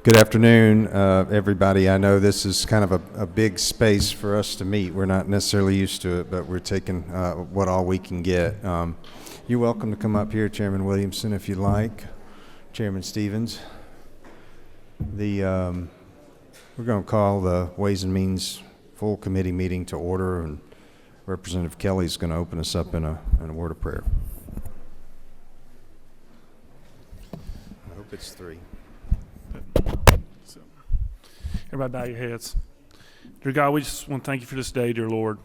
Good afternoon, everybody. I know this is kind of a big space for us to meet. We're not necessarily used to it, but we're taking what all we can get. You're welcome to come up here, Chairman Williamson, if you like. Chairman Stevens. We're going to call the Ways and Means full committee meeting to order, and Representative Kelly is going to open us up in a word of prayer. I hope it's 3. So, everybody bow your heads. Dear God, we just want to thank you for this day, dear Lord.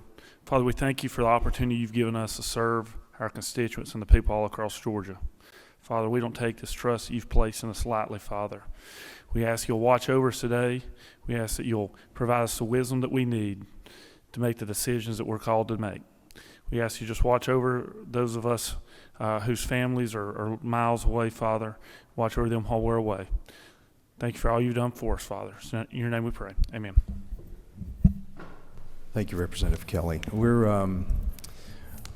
Father, we thank you for the opportunity you've given us to serve our constituents and the people all across Georgia. Father, we don't take this trust that you've placed in us lightly, Father. We ask you'll watch over us today. We ask that you'll provide us the wisdom that we need to make the decisions that we're called to make. We ask you just watch over those of us whose families are miles away, Father. Watch over them while we're away. Thank you for all you've done for us, Father. In your name we pray. Amen. Thank you, Representative Kelly.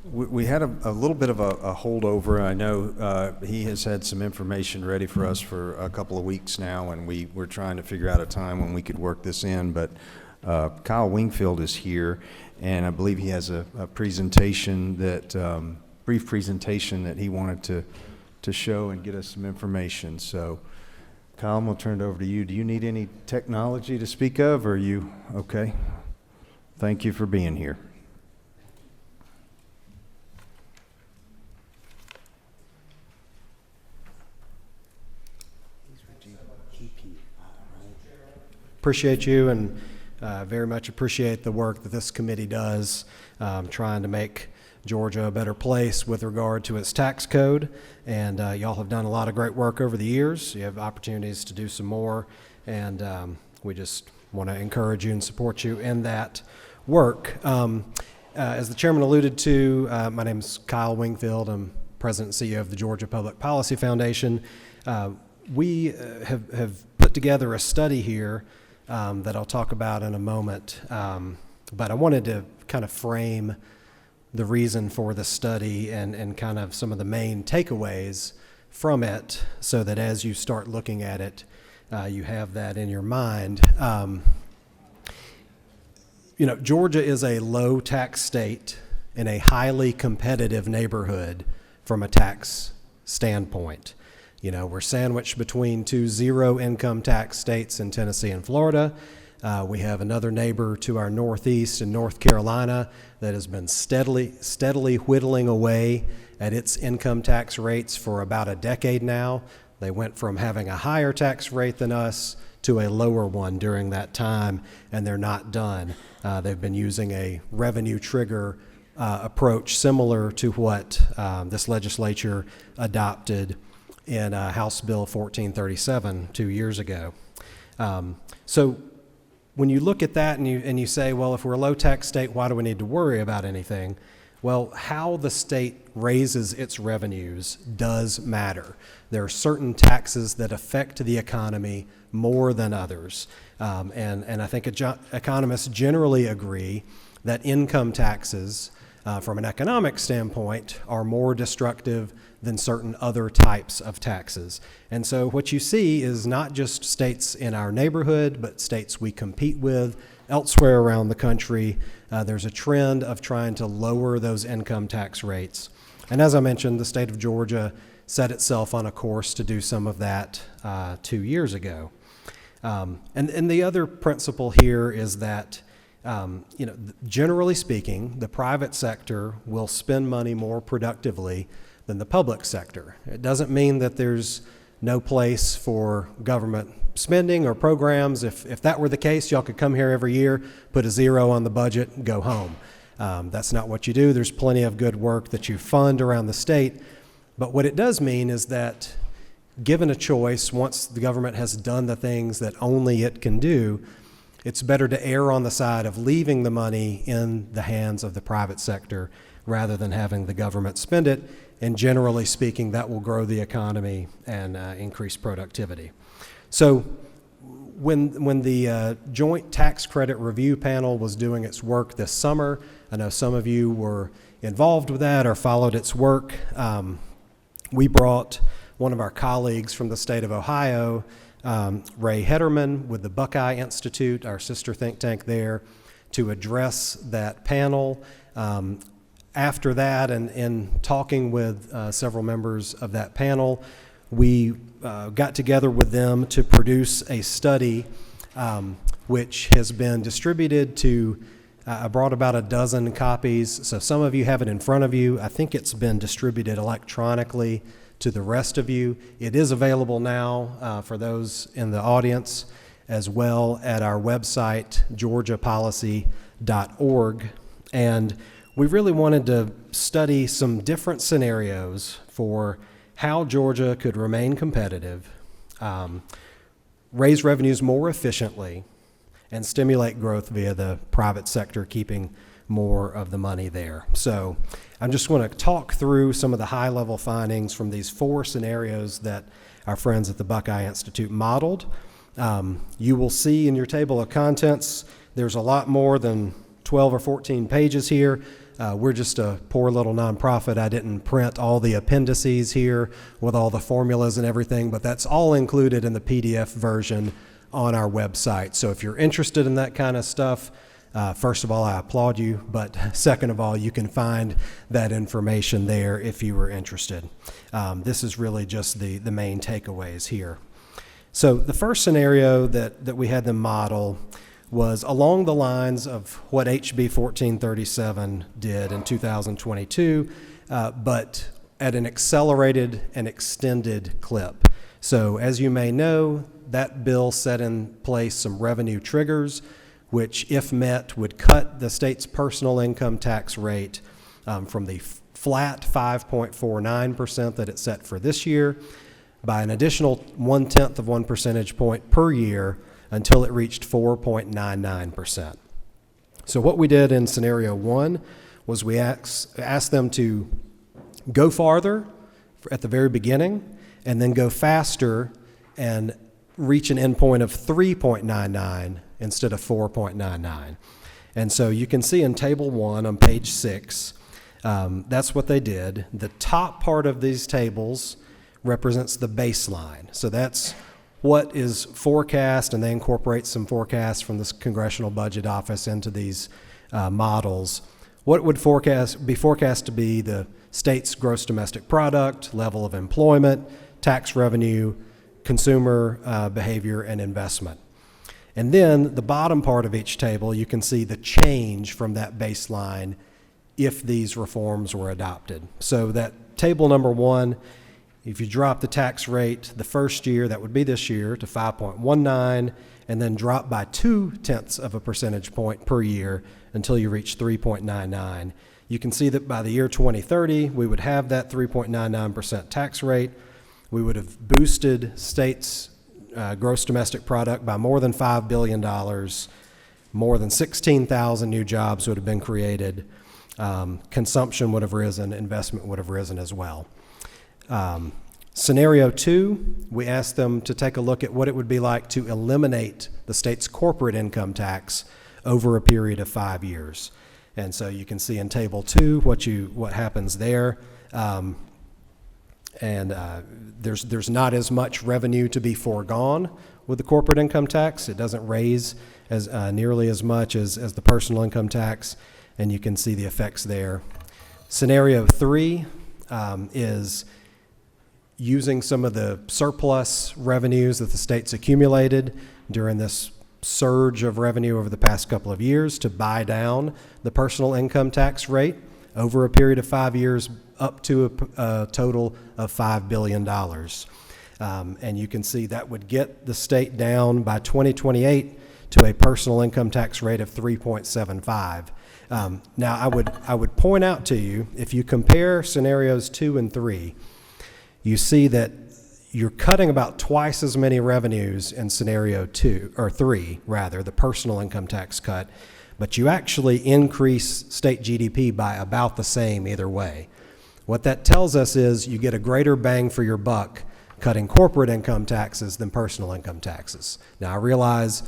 We had a little bit of a holdover. I know he has had some information ready for us for a couple of weeks now, and we're trying to figure out a time when we could work this in, but Kyle Wingfield is here, and I believe he has a presentation brief presentation that he wanted to show and get us some information. So Kyle, I'm going to turn it over to you. Do you need any technology to speak of, or are you okay? Thank you for being here. Appreciate you, and very much appreciate the work that this committee does, trying to make Georgia a better place with regard to its tax code. And y'all have done a lot of great work over the years. You have opportunities to do some more, and we just want to encourage you and support you in that work. As the chairman alluded to, my name is Kyle Wingfield. I'm president and CEO of the Georgia Public Policy Foundation. We have put together a study here that I'll talk about in a moment, but I wanted to kind of frame the reason for the study and kind of some of the main takeaways from it, so that as you start looking at it, you have that in your mind. Georgia is a low tax state in a highly competitive neighborhood from a tax standpoint. We're sandwiched between two zero income tax states in Tennessee and Florida. We have another neighbor to our northeast in North Carolina that has been steadily whittling away at its income tax rates for about a decade now. They went from having a higher tax rate than us to a lower one during that time, and they're not done. They've been using a revenue trigger approach similar to what this legislature adopted in House Bill 1437 2 years ago. So when you look at that and you say, well, if we're a low tax state, why do we need to worry about anything? Well, how the state raises its revenues does matter. There are certain taxes that affect the economy more than others. And I think economists generally agree that income taxes, from an economic standpoint, are more destructive than certain other types of taxes. And so what you see is not just states in our neighborhood, but states we compete with elsewhere around the country. There's a trend of trying to lower those income tax rates. And as I mentioned, the state of Georgia set itself on a course to do some of that 2 years ago. And the other principle here is that generally speaking, the private sector will spend money more productively than the public sector. It doesn't mean that there's no place for government spending or programs. If that were the case, y'all could come here every year, put a zero on the budget, and go home. That's not what you do. There's plenty of good work that you fund around the state. But what it does mean is that given a choice, once the government has done the things that only it can do, it's better to err on the side of leaving the money in the hands of the private sector rather than having the government spend it. And generally speaking, that will grow the economy and increase productivity. So when the Joint Tax Credit Review Panel was doing its work this summer, I know some of you were involved with that or followed its work. We brought one of our colleagues from the state of Ohio Ray Hederman with the Buckeye Institute, our sister think tank there, to address that panel. After that, and in talking with several members of that panel, we got together with them to produce a study which has been distributed to, I brought about a dozen copies, so some of you have it in front of you. I think it's been distributed electronically to the rest of you. It is available now for those in the audience as well at our website, georgiapolicy.org. And we really wanted to study some different scenarios for how Georgia could remain competitive, raise revenues more efficiently, and stimulate growth via the private sector keeping more of the money there. So I'm just going to talk through some of the high-level findings from these 4 scenarios that our friends at the Buckeye Institute modeled. You will see in your table of contents, there's a lot more than 12 or 14 pages here. We're just a poor little nonprofit. I didn't print all the appendices here with all the formulas and everything, but that's all included in the PDF version on our website. So if you're interested in that kind of stuff, first of all, I applaud you, but second of all, you can find that information there if you were interested. This is really just the main takeaways here. So the first scenario that we had them model was along the lines of what HB 1437 did in 2022, but at an accelerated and extended clip. So as you may know, that bill set in place some revenue triggers, which, if met, would cut the state's personal income tax rate from the flat 5.49% that it set for this year by an additional 0.1 of 1 percentage point per year until it reached 4.99%. So what we did in scenario 1 was we asked them to go farther at the very beginning and then go faster and reach an endpoint of 3.99 instead of 4.99. And so you can see in table 1 on page 6, that's what they did. The top part of these tables represents the baseline. So that's what is forecast, and they incorporate some forecasts from the Congressional Budget Office into these models. What would be forecast to be the state's gross domestic product, level of employment, tax revenue, consumer behavior, and investment. And then the bottom part of each table, you can see the change from that baseline if these reforms were adopted. So that table number 1, if you drop the tax rate the first year, that would be this year, to 5.19, and then drop by 0.2 of a percentage point per year until you reach 3.99. You can see that by the year 2030, we would have that 3.99% tax rate. We would have boosted states' gross domestic product by more than $5 billion. More than 16,000 new jobs would have been created. Consumption would have risen. Investment would have risen as well. Scenario 2, we asked them to take a look at what it would be like to eliminate the state's corporate income tax over a period of 5 years. And so you can see in table 2 what happens there. There's not as much revenue to be foregone with the corporate income tax. It doesn't raise as nearly as much as the personal income tax, and you can see the effects there. Scenario 3 is using some of the surplus revenues that the state's accumulated during this surge of revenue over the past couple of years to buy down the personal income tax rate over a period of 5 years up to a total of $5 billion. And you can see that would get the state down by 2028 to a personal income tax rate of 3.75. Now, I would point out to you, if you compare scenarios 2 and 3, you see that you're cutting about twice as many revenues in scenario 2, or 3, rather, the personal income tax cut, but you actually increase state GDP by about the same either way. What that tells us is you get a greater bang for your buck cutting corporate income taxes than personal income taxes. Now, I realize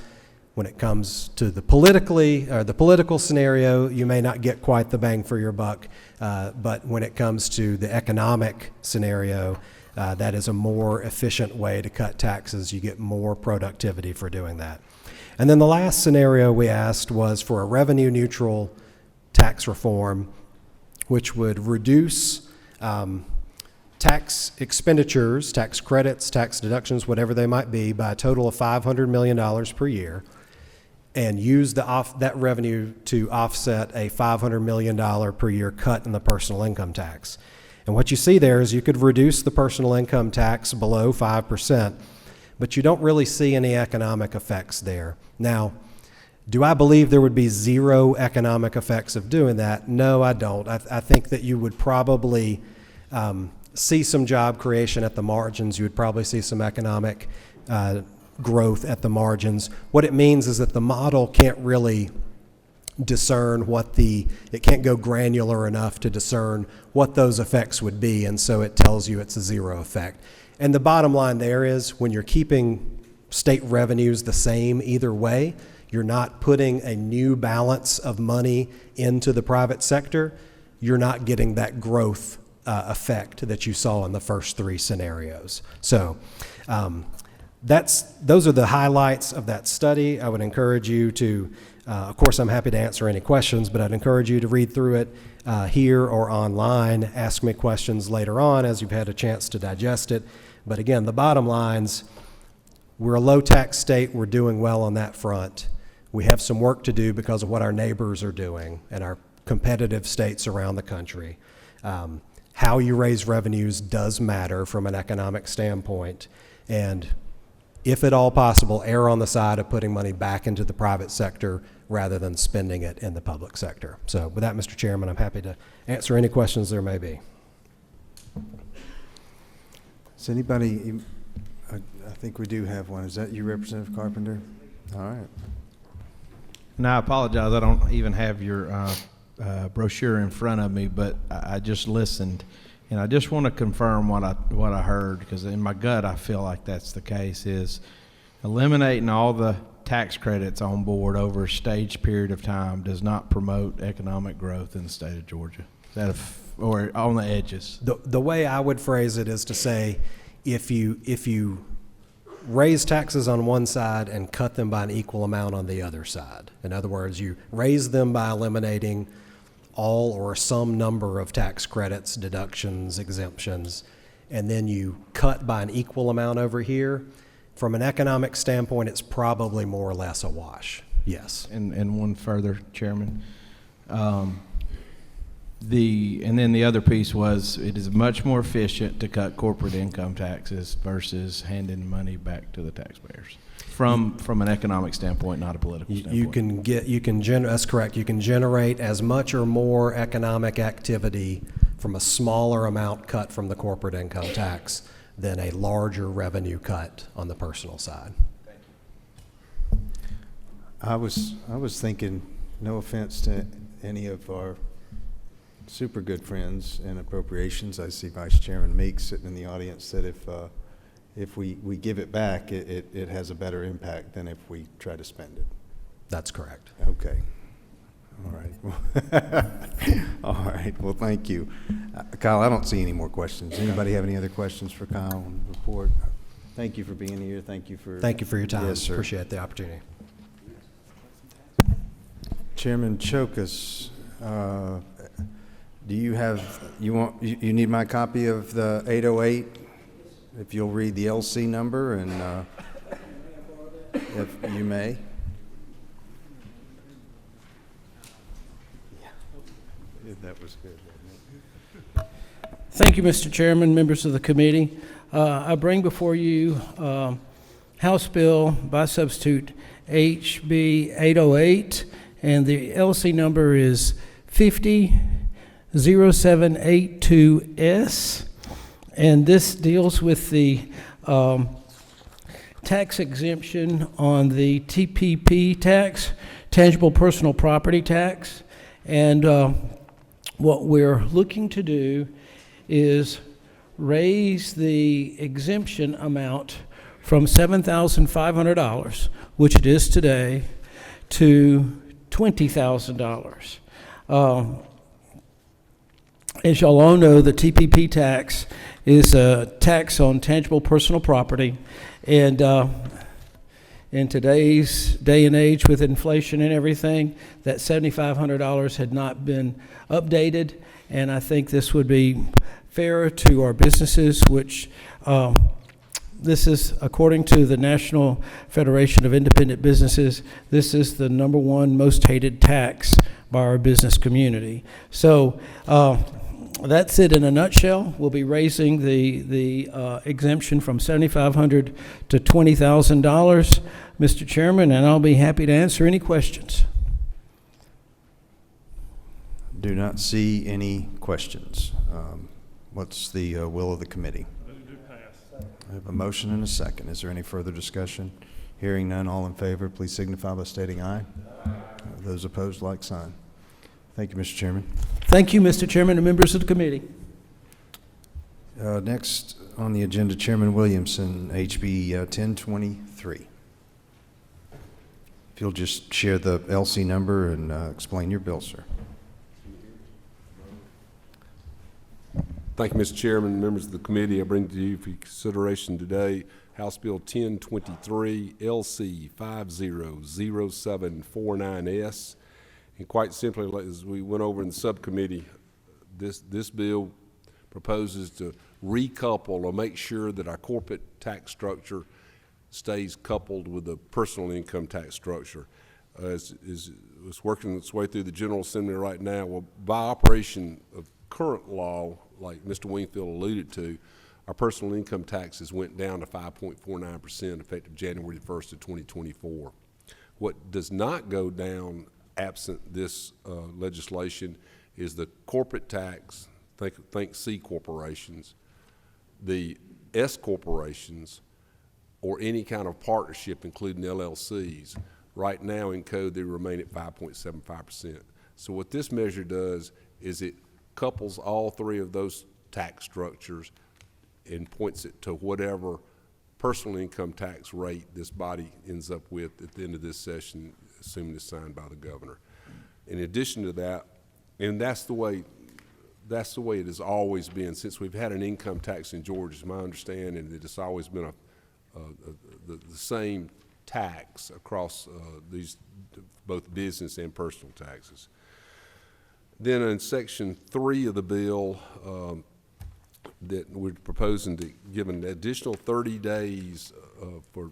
when it comes to the political scenario, you may not get quite the bang for your buck, but when it comes to the economic scenario, That is a more efficient way to cut taxes. You get more productivity for doing that. And then the last scenario we asked was for a revenue neutral tax reform, which would reduce tax expenditures, tax credits, tax deductions, whatever they might be, by a total of $500 million per year, and use that revenue to offset a $500 million per year cut in the personal income tax. And what you see there is you could reduce the personal income tax below 5%, but you don't really see any economic effects there. Now, do I believe there would be zero economic effects of doing that? No, I don't. I think that you would probably see some job creation at the margins. You would probably see some economic growth at the margins. What it means is that the model can't really discern it can't go granular enough to discern what those effects would be, and so it tells you it's a zero effect. And the bottom line there is when you're keeping state revenues the same either way, you're not putting a new balance of money into the private sector, you're not getting that growth effect that you saw in the first three scenarios. So those are the highlights of that study. I would encourage you to, of course, I'm happy to answer any questions, but I'd encourage you to read through it here or online. Ask me questions later on as you've had a chance to digest it. But again, the bottom line's, we're a low tax state. We're doing well on that front. We have some work to do because of what our neighbors are doing and our competitive states around the country. How you raise revenues does matter from an economic standpoint, and if at all possible, err on the side of putting money back into the private sector rather than spending it in the public sector. So with that, Mr. Chairman, I'm happy to answer any questions there may be. Does anybody, I think we do have one. Is that you, Representative Carpenter? All right. And I apologize, I don't even have your brochure in front of me, but I just listened, and I just want to confirm what I heard, because in my gut I feel like that's the case, is eliminating all the tax credits on board over a staged period of time does not promote economic growth in the state of Georgia. Is that or on the edges? The way I would phrase it is to say, if you raise taxes on one side and cut them by an equal amount on the other side. In other words, you raise them by eliminating all or some number of tax credits, deductions, exemptions, and then you cut by an equal amount over here. From an economic standpoint, it's probably more or less a wash. Yes. And one further, Chairman. And then the other piece was, it is much more efficient to cut corporate income taxes versus handing money back to the taxpayers from an economic standpoint, not a political standpoint. That's correct. You can generate as much or more economic activity from a smaller amount cut from the corporate income tax than a larger revenue cut on the personal side. I was thinking, no offense to any of our super good friends in appropriations. I see Vice Chairman Meeks sitting in the audience, that if we give it back, it has a better impact than if we try to spend it. That's correct. Okay. All right. All right. Well, thank you. Kyle, I don't see any more questions. Anybody have any other questions for Kyle on the report? Thank you for being here. Thank you for your time. Yes, sir. Appreciate the opportunity. Chairman Chokas, do you need my copy of the 808? If you'll read the LC number, and if you may. Yeah. That was good. Thank you, Mr. Chairman, members of the committee. I bring before you House Bill by substitute HB 808, and the LC number is 500782S, and this deals with the tax exemption on the TPP tax, tangible personal property tax, and what we're looking to do is raise the exemption amount from $7,500, which it is today, to $20,000. As y'all all know, the TPP tax is a tax on tangible personal property. And in today's day and age with inflation and everything, that $7,500 had not been updated. And I think this would be fair to our businesses, which this is, according to the National Federation of Independent Businesses, this is the #1 most hated tax by our business community. So that's it in a nutshell. We'll be raising the exemption from $7,500 to $20,000, Mr. Chairman, and I'll be happy to answer any questions. Do not see any questions. What's the will of the committee? I have a motion and a second. Is there any further discussion? Hearing none, all in favor, please signify by stating aye. Those opposed, like sign. Thank you, Mr. Chairman. Thank you, Mr. Chairman and members of the committee. Next on the agenda, Chairman Williamson, HB 1023. If you'll just share the LC number and explain your bill, sir. Thank you, Mr. Chairman, members of the committee. I bring to you for consideration today House Bill 1023, LC 500749S. And quite simply, as we went over in the subcommittee, this bill proposes to recouple or make sure that our corporate tax structure stays coupled with the personal income tax structure. It's working its way through the General Assembly right now. Well, by operation of current law, like Mr. Wingfield alluded to, our personal income taxes went down to 5.49% effective January 1st of 2024. What does not go down absent this legislation is the corporate tax, think C corporations, the S corporations, or any kind of partnership, including LLCs. Right now in code, they remain at 5.75%. So what this measure does is it couples all three of those tax structures and points it to whatever personal income tax rate this body ends up with at the end of this session, assuming it's signed by the governor. In addition to that, and that's the way it has always been since we've had an income tax in Georgia. It's my understanding that it's always been the same tax across these both business and personal taxes. Then in Section 3 of the bill, that we're proposing to give an additional 30 days for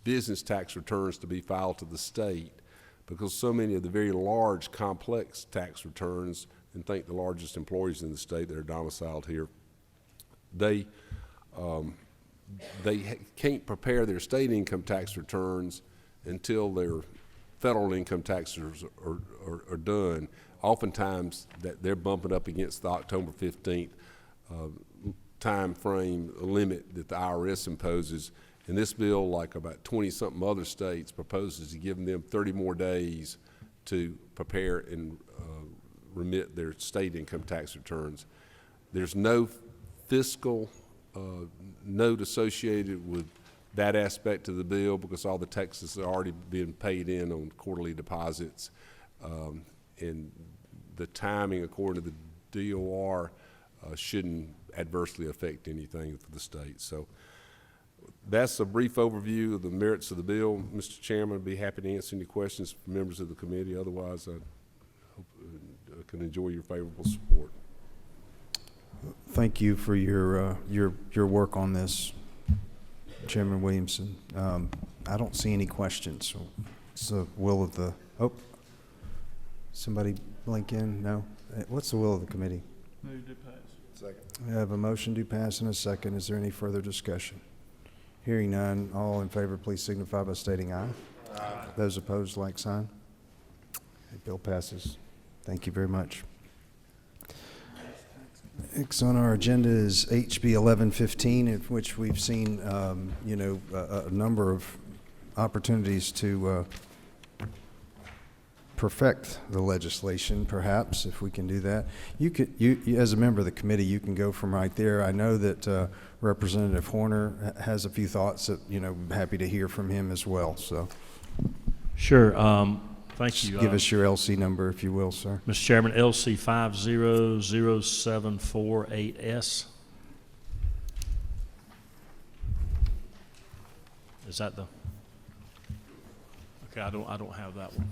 business tax returns to be filed to the state, because so many of the very large, complex tax returns, and think the largest employers in the state that are domiciled here, they can't prepare their state income tax returns until their federal income taxes are done. Oftentimes that they're bumping up against the October 15th time frame limit that the IRS imposes. And this bill, like about 20-something other states, proposes to give them 30 more days to prepare and remit their state income tax returns. There's no fiscal note associated with that aspect of the bill because all the taxes are already being paid in on quarterly deposits. And the timing, according to the DOR, shouldn't adversely affect anything for the state. So that's a brief overview of the merits of the bill. Mr. Chairman, I'd be happy to answer any questions from members of the committee. Otherwise, I hope I can enjoy your favorable support. Thank you for your work on this, Chairman Williamson. I don't see any questions. So it's the will of the, somebody blink in? No? What's the will of the committee? Move to pass. Second. We have a motion to pass and a second. Is there any further discussion? Hearing none, all in favor, please signify by stating aye. Aye. Those opposed, like sign. The bill passes. Thank you very much. Next on our agenda is HB 1115, in which we've seen, a number of opportunities to perfect the legislation, perhaps, if we can do that. You as a member of the committee, you can go from right there. I know that Representative Horner has a few thoughts that, I'm happy to hear from him as well. So, sure. Thank you. Give us your LC number, if you will, sir. Mr. Chairman, LC 500748S. Is that the? Okay, I don't have that one.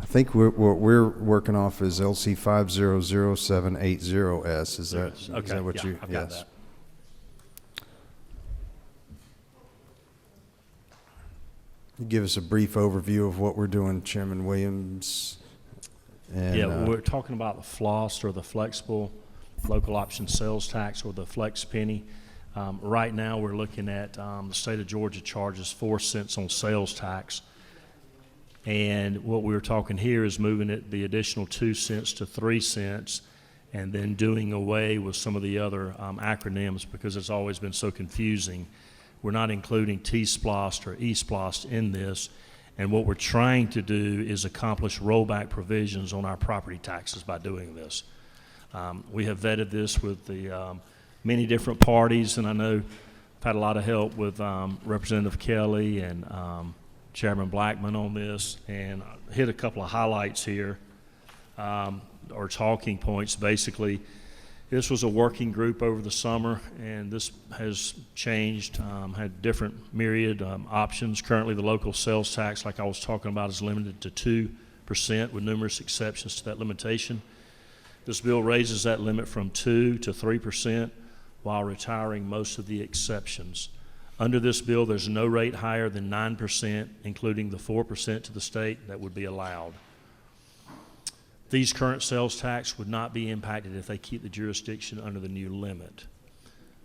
I think what we're working off is LC 5000780S. Is that, is Okay, that what yeah, you? I've got Yes. that. Give us a brief overview of what we're doing, Chairman Williams. And, Yeah, we're talking about the FLOST, or the flexible local option sales tax, or the flex penny. Right now, we're looking at the state of Georgia charges 4 cents on sales tax. And what we were talking here is moving it the additional 2 cents to 3 cents, and then doing away with some of the other acronyms, because it's always been so confusing. We're not including T-SPLOST or E-SPLOST in this, and what we're trying to do is accomplish rollback provisions on our property taxes by doing this. We have vetted this with the many different parties, and I know I've had a lot of help with Representative Kelly and Chairman Blackman on this, and I hit a couple of highlights here, or talking points. Basically, this was a working group over the summer, and this has changed, had different myriad options. Currently, the local sales tax, like I was talking about, is limited to 2% with numerous exceptions to that limitation. This bill raises that limit from 2 to 3% while retiring most of the exceptions. Under this bill, there's no rate higher than 9%, including the 4% to the state that would be allowed. These current sales tax would not be impacted if they keep the jurisdiction under the new limit.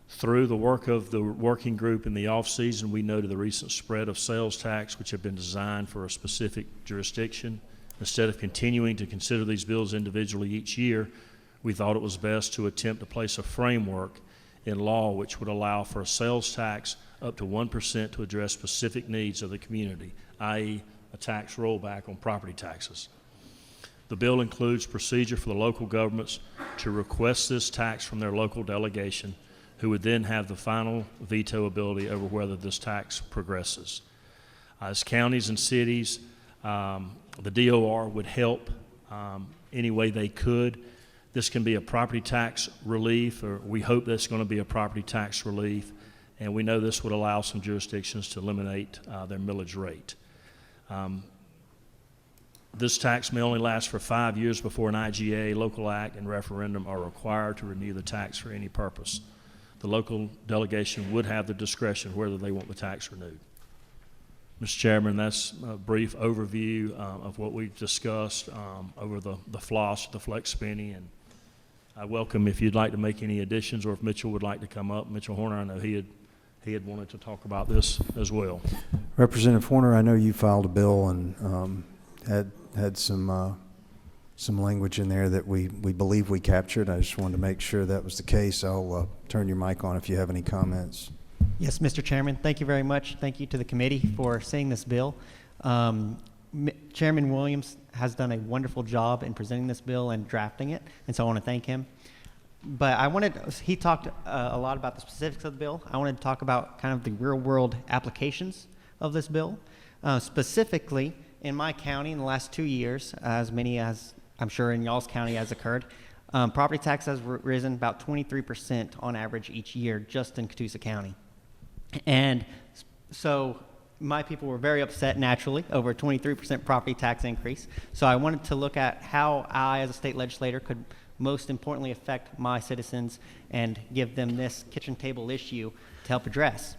Through the work of the working group in the off-season, we noted the recent spread of sales tax, which have been designed for a specific jurisdiction. Instead of continuing to consider these bills individually each year, we thought it was best to attempt to place a framework in law which would allow for a sales tax up to 1% to address specific needs of the community, i.e. a tax rollback on property taxes. The bill includes procedure for the local governments to request this tax from their local delegation, who would then have the final veto ability over whether this tax progresses. As counties and cities, the DOR would help any way they could. This can be a property tax relief, or we hope that's going to be a property tax relief, and we know this would allow some jurisdictions to eliminate their millage rate. This tax may only last for 5 years before an IGA, local act, and referendum are required to renew the tax for any purpose. The local delegation would have the discretion whether they want the tax renewed. Mr. Chairman, that's a brief overview of what we've discussed over the FLOST, the flex penny, and I welcome if you'd like to make any additions, or if Mitchell would like to come up. Mitchell Horner, I know he had wanted to talk about this as well. Representative Horner, I know you filed a bill and had some language in there that we believe we captured. I just wanted to make sure that was the case. I'll turn your mic on if you have any comments. Yes, Mr. Chairman, thank you very much. Thank you to the committee for seeing this bill. Chairman Williams has done a wonderful job in presenting this bill and drafting it, and so I want to thank him. But he talked a lot about the specifics of the bill. I wanted to talk about kind of the real-world applications of this bill. Specifically, in my county in the last 2 years, as many as I'm sure in y'all's county has occurred, property tax has risen about 23% on average each year just in Catoosa County. And so my people were very upset naturally over a 23% property tax increase. So I wanted to look at how I as a state legislator could most importantly affect my citizens and give them this kitchen table issue to help address.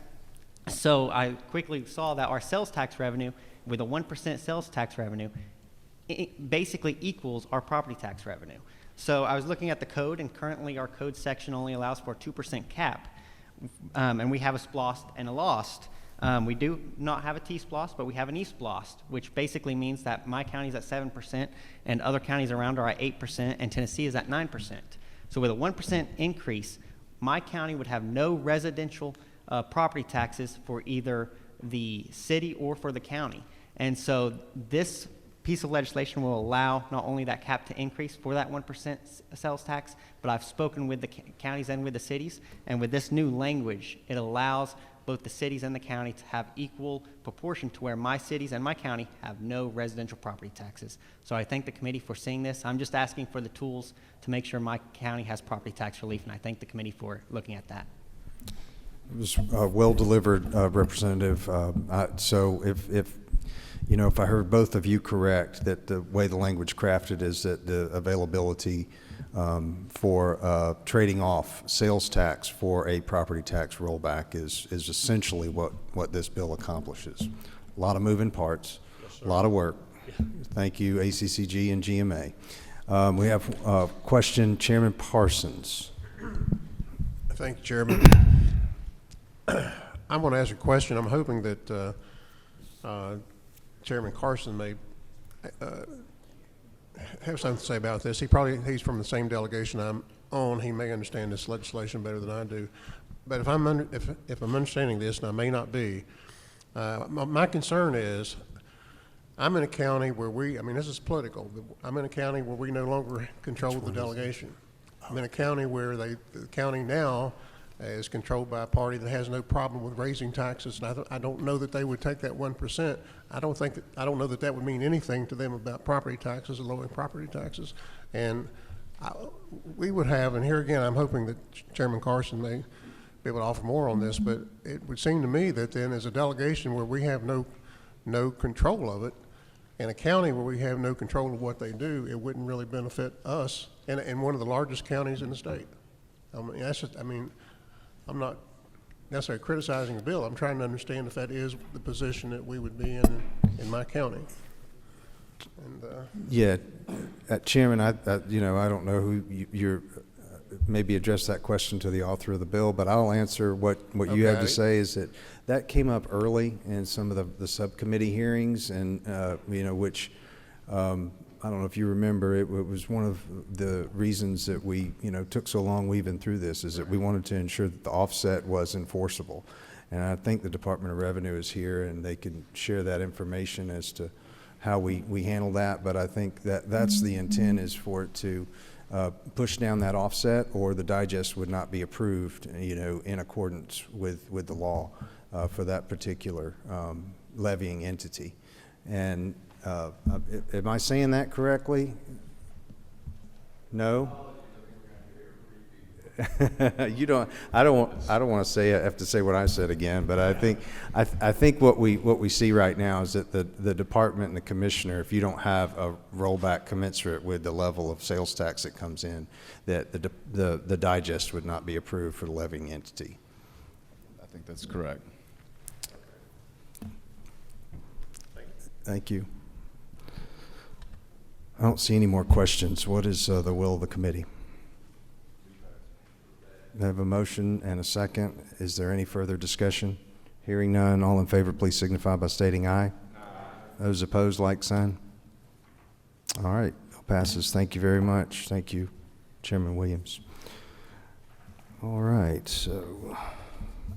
So I quickly saw that our sales tax revenue, with a 1% sales tax revenue, it basically equals our property tax revenue. So I was looking at the code, and currently our code section only allows for a 2% cap. And we have a SPLOST and a LOST. We do not have a T-SPLOST, but we have an E-SPLOST, which basically means that my county is at 7% and other counties around are at 8%, and Tennessee is at 9%. So with a 1% increase, my county would have no residential property taxes for either the city or for the county. And so this piece of legislation will allow not only that cap to increase for that 1% sales tax, but I've spoken with the counties and with the cities, and with this new language, it allows both the cities and the county to have equal proportion to where my cities and my county have no residential property taxes. So I thank the committee for seeing this. I'm just asking for the tools to make sure my county has property tax relief, and I thank the committee for looking at that. It was well delivered, Representative. So if you know, if I heard both of you correct, that the way the language crafted is that the availability for trading off sales tax for a property tax rollback is essentially what this bill accomplishes. A lot of moving parts, a lot of work. Thank you, ACCG and GMA. We have a question, Chairman Parsons. Thank you, Chairman. I'm going to ask a question. I'm hoping that Chairman Carson may have something to say about this. He's from the same delegation I'm on. He may understand this legislation better than I do. But if I'm understanding this, and I may not be, my concern is I'm in a county where this is political. I'm in a county where we no longer control the delegation. I'm in a county where the county now is controlled by a party that has no problem with raising taxes, and I don't know that they would take that 1%. I don't know that that would mean anything to them about property taxes or lowering property taxes. And we would have, and here again, I'm hoping that Chairman Carson may be able to offer more on this, but it would seem to me that then as a delegation where we have no control of it, in a county where we have no control of what they do, it wouldn't really benefit us in one of the largest counties in the state. I'm not necessarily criticizing the bill. I'm trying to understand if that is the position that we would be in my county. And yeah, Chairman, I don't know who you're. Maybe address that question to the author of the bill, but I'll answer what you have to say. Is that came up early in some of the subcommittee hearings, and which I don't know if you remember. It was one of the reasons that we took so long weaving through this, is that we wanted to ensure that the offset was enforceable, and I think the Department of Revenue is here and they can share that information as to how we handle that. But I think that's the intent, is for it to push down that offset, or the digest would not be approved, in accordance with the law for that particular levying entity. And am I saying that correctly? No. You don't. I don't want to say. I have to say what I said again. But I think what we see right now is that the department and the commissioner, if you don't have a rollback commensurate with the level of sales tax that comes in, that the digest would not be approved for the levying entity. I think that's correct. Thank you. I don't see any more questions. What is the will of the committee? I have a motion and a second. Is there any further discussion? Hearing none, all in favor, please signify by stating aye. Aye. Those opposed, like sign. All right, bill passes. Thank you very much. Thank you, Chairman Williams. All right, so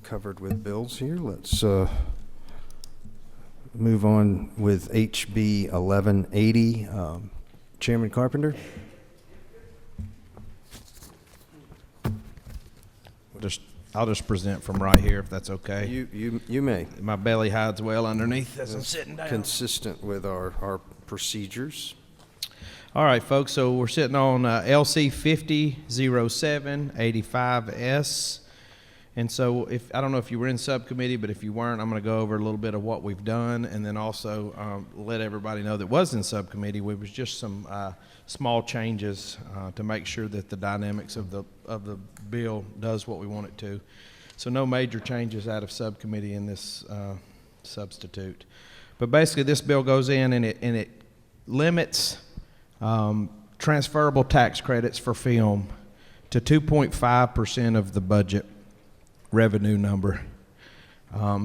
covered with bills here. Let's move on with HB 1180. Chairman Carpenter. I'll just present from right here, if that's okay. You may. My belly hides well underneath as I'm sitting down. Consistent with our procedures. All right, folks, so we're sitting on LC 500785S. And so I don't know if you were in subcommittee, but if you weren't, I'm going to go over a little bit of what we've done, and then also let everybody know that was in subcommittee. We was just some small changes to make sure that the dynamics of the bill does what we want it to. So no major changes out of subcommittee in this substitute. But basically, this bill goes in and it limits transferable tax credits for film to 2.5% of the budget revenue number.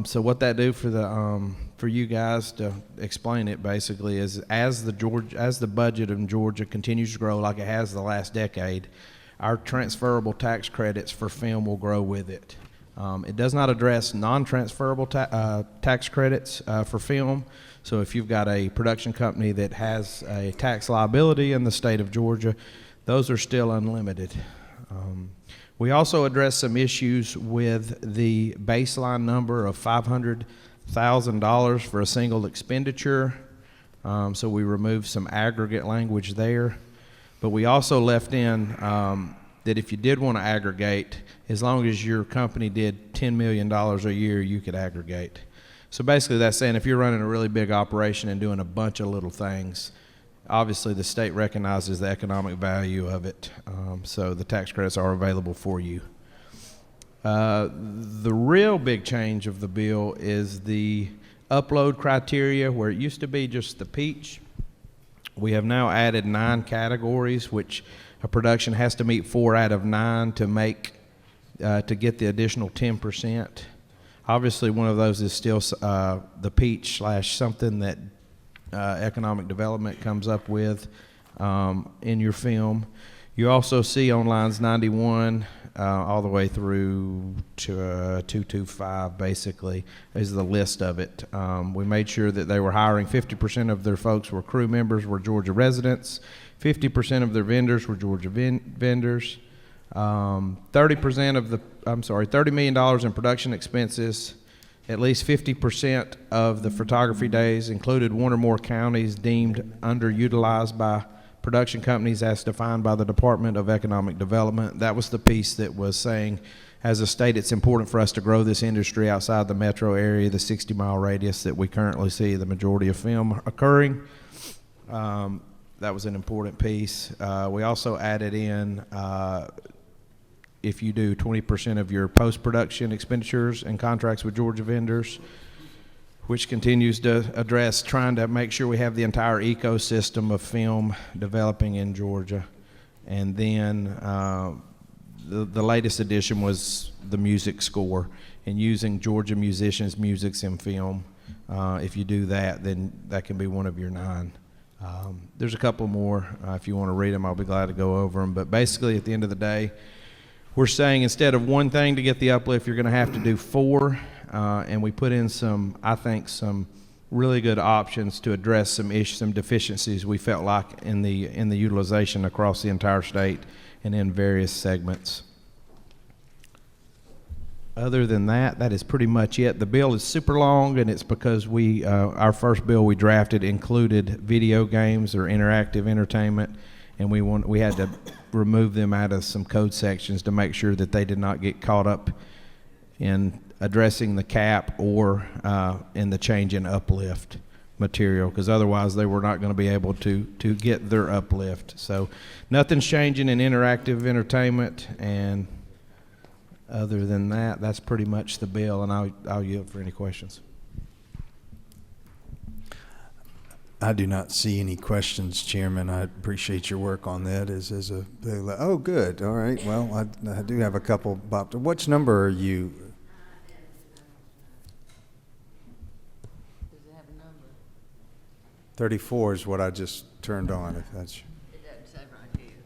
So what that do for you guys, to explain it basically, is as the budget in Georgia continues to grow like it has the last decade, our transferable tax credits for film will grow with it. It does not address non-transferable tax credits for film. So if you've got a production company that has a tax liability in the state of Georgia, those are still unlimited. We also address some issues with the baseline number of $500,000 for a single expenditure. So we removed some aggregate language there. But we also left in that if you did want to aggregate, as long as your company did $10 million a year, you could aggregate. So basically that's saying if you're running a really big operation and doing a bunch of little things, obviously the state recognizes the economic value of it, so the tax credits are available for you. The real big change of the bill is the upload criteria, where it used to be just the peach. We have now added 9 categories, which a production has to meet 4 out of 9 to to get the additional 10%. Obviously, one of those is still the peach / something that economic development comes up with in your film. You also see on lines 91 all the way through to 225, basically, is the list of it. We made sure that they were hiring 50% of their folks were crew members, were Georgia residents, 50% of their vendors were Georgia vendors, 30% of $30 million in production expenses. At least 50% of the photography days included one or more counties deemed underutilized by production companies as defined by the Department of Economic Development. That was the piece that was saying, as a state, it's important for us to grow this industry outside the metro area, the 60-mile radius that we currently see the majority of film occurring. That was an important piece. We also added in if you do 20% of your post-production expenditures and contracts with Georgia vendors, which continues to address trying to make sure we have the entire ecosystem of film developing in Georgia. And then the latest addition was the music score and using Georgia musicians' musics in film. If you do that, then that can be one of your 9. There's a couple more. If you want to read them, I'll be glad to go over them. But basically, at the end of the day, we're saying instead of one thing to get the uplift, you're going to have to do 4. And we put in some really good options to address some deficiencies we felt like in the utilization across the entire state and in various segments. Other than that, that is pretty much it. The bill is super long, and it's because our first bill we drafted included video games or interactive entertainment, and we had to remove them out of some code sections to make sure that they did not get caught up in addressing the cap or in the change in uplift material, because otherwise they were not going to be able to get their uplift. So nothing's changing in interactive entertainment, and other than that, that's pretty much the bill, and I'll yield for any questions. I do not see any questions, Chairman. I appreciate your work on that. Oh, good. All right. Well, I do have a couple. Bob, which number are you? Does it have a number? 34 is what I just turned on. If that's. It doesn't say right here.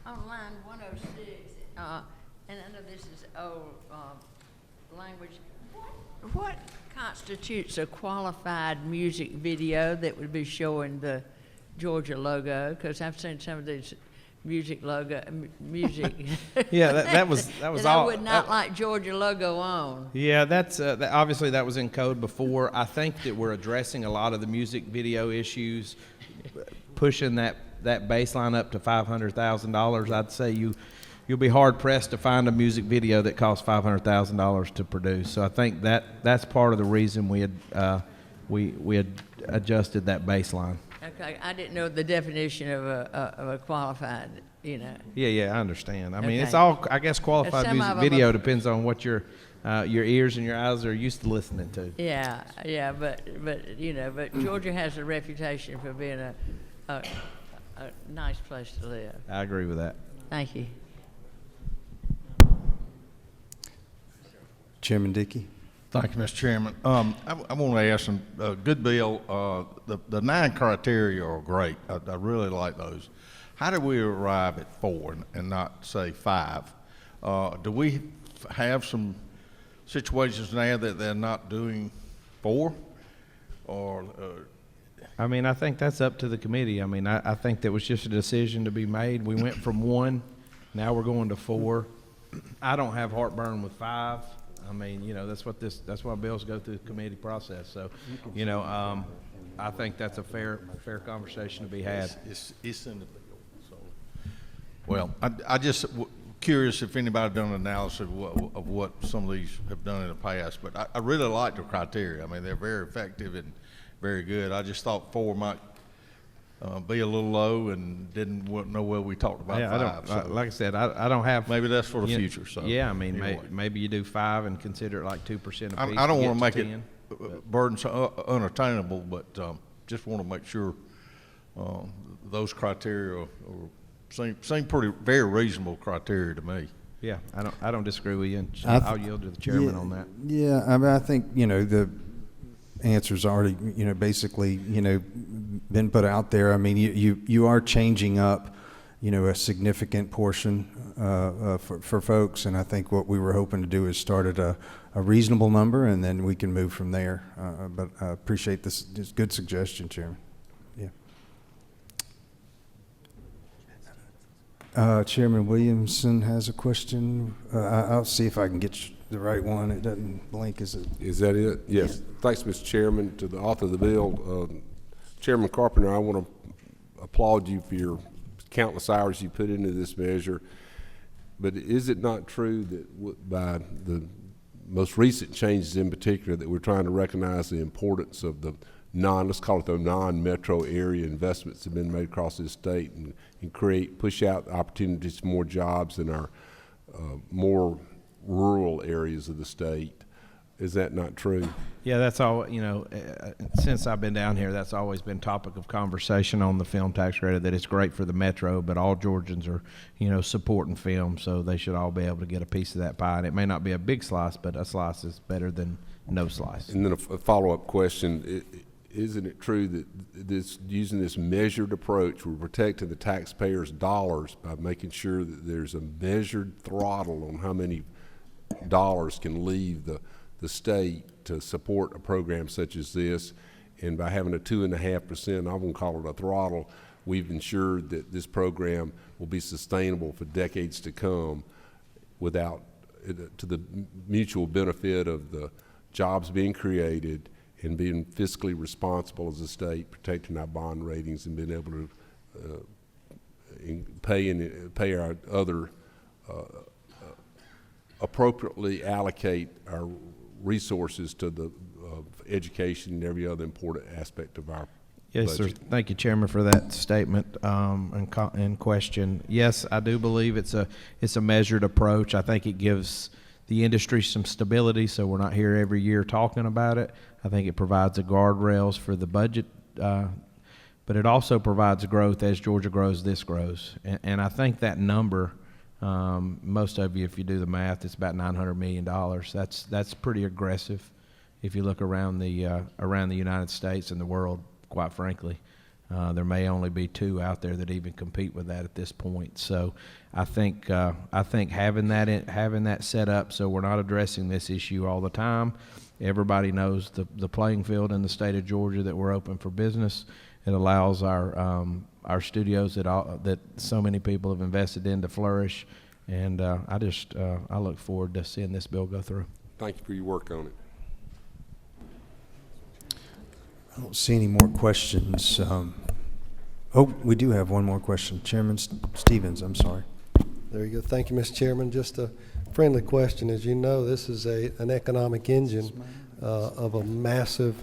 On line 106, and I know this is old language. What constitutes a qualified music video that would be showing the Georgia logo? Because I've seen some of these music. Yeah, that was that all. I would not like Georgia logo on. Yeah, that's obviously that was in code before. I think that we're addressing a lot of the music video issues, pushing that baseline up to $500,000. I'd say you'll be hard pressed to find a music video that costs $500,000 to produce. So I think that's part of the reason we had adjusted that baseline. Okay, I didn't know the definition of a qualified, Yeah, I understand. I mean, Okay. it's all, I guess, qualified Some music of 'em video are- depends on what your ears and your eyes are used to listening to. Yeah, but Georgia has a reputation for being a nice place to live. I agree with that. Thank you. Chairman Dickey. Thank you, Mr. Chairman. I want to ask some good bill. The 9 criteria are great. I really like those. How do we arrive at 4 and not say 5? Do we have some situations now that they're not doing 4, or? I mean, I think that's up to the committee. I mean, I think that was just a decision to be made. We went from 1, now we're going to 4. I don't have heartburn with 5. I mean, that's why bills go through the committee process. So, I think that's a fair conversation to be had. It's in the bill. So, well, I just curious if anybody done an analysis of what some of these have done in the past, but I really like the criteria. I mean, they're very effective and very good. I just thought 4 might be a little low and wouldn't know where we talked about Yeah, 5. So like I said, I don't have. maybe that's for the you know, future. So yeah, I mean, anyway. maybe you do 5 and consider it like 2% apiece. I don't want to make 10. it burdensome, unattainable, but just want to make sure those criteria seem very reasonable criteria to me. Yeah, I don't disagree with you, and I'll yield to the chairman on that. Yeah, I mean, I think, the answer's already, basically, been put out there. I mean, you are changing up, a significant portion for folks, and I think what we were hoping to do is start at a reasonable number, and then we can move from there. But I appreciate this good suggestion, Chairman. Yeah. Chairman Williamson has a question. I'll see if I can get the right one. It doesn't blink, is it? Is that it? Yes. Yeah. Thanks, Mr. Chairman. To the author of the bill, Chairman Carpenter, I want to applaud you for your countless hours you put into this measure. But is it not true that by the most recent changes in particular that we're trying to recognize the importance of the let's call it the non-metro area investments that have been made across this state and push out opportunities for more jobs in our more rural areas of the state? Is that not true? Yeah, that's all, since I've been down here, that's always been topic of conversation on the film tax credit, that it's great for the metro, but all Georgians are, supporting film, so they should all be able to get a piece of that pie. And it may not be a big slice, but a slice is better than no slice. And then a follow-up question. Isn't it true that using this measured approach, we're protecting the taxpayers' dollars by making sure that there's a measured throttle on how many dollars can leave the state to support a program such as this, and by having a 2.5%, I'm going to call it a throttle, we've ensured that this program will be sustainable for decades to come to the mutual benefit of the jobs being created and being fiscally responsible as a state, protecting our bond ratings and being able to pay our other appropriately allocate our resources to the education and every other important aspect of our Yes, budget. sir. Thank you, Chairman, for that statement and question. Yes, I do believe it's a measured approach. I think it gives the industry some stability, so we're not here every year talking about it. I think it provides the guardrails for the budget, but it also provides growth. As Georgia grows, this grows, and I think that number. Most of you, if you do the math, it's about $900 million. That's pretty aggressive if you look around the United States and the world, quite frankly. There may only be 2 out there that even compete with that at this point. So I think having that set up so we're not addressing this issue all the time. Everybody knows the playing field in the state of Georgia, that we're open for business. It allows our studios that so many people have invested in to flourish, and I look forward to seeing this bill go through. Thank you for your work on it. I don't see any more questions. We do have one more question. Chairman Stevens, I'm sorry. There you go. Thank you, Mr. Chairman. Just a friendly question. As you know, this is an economic engine of a massive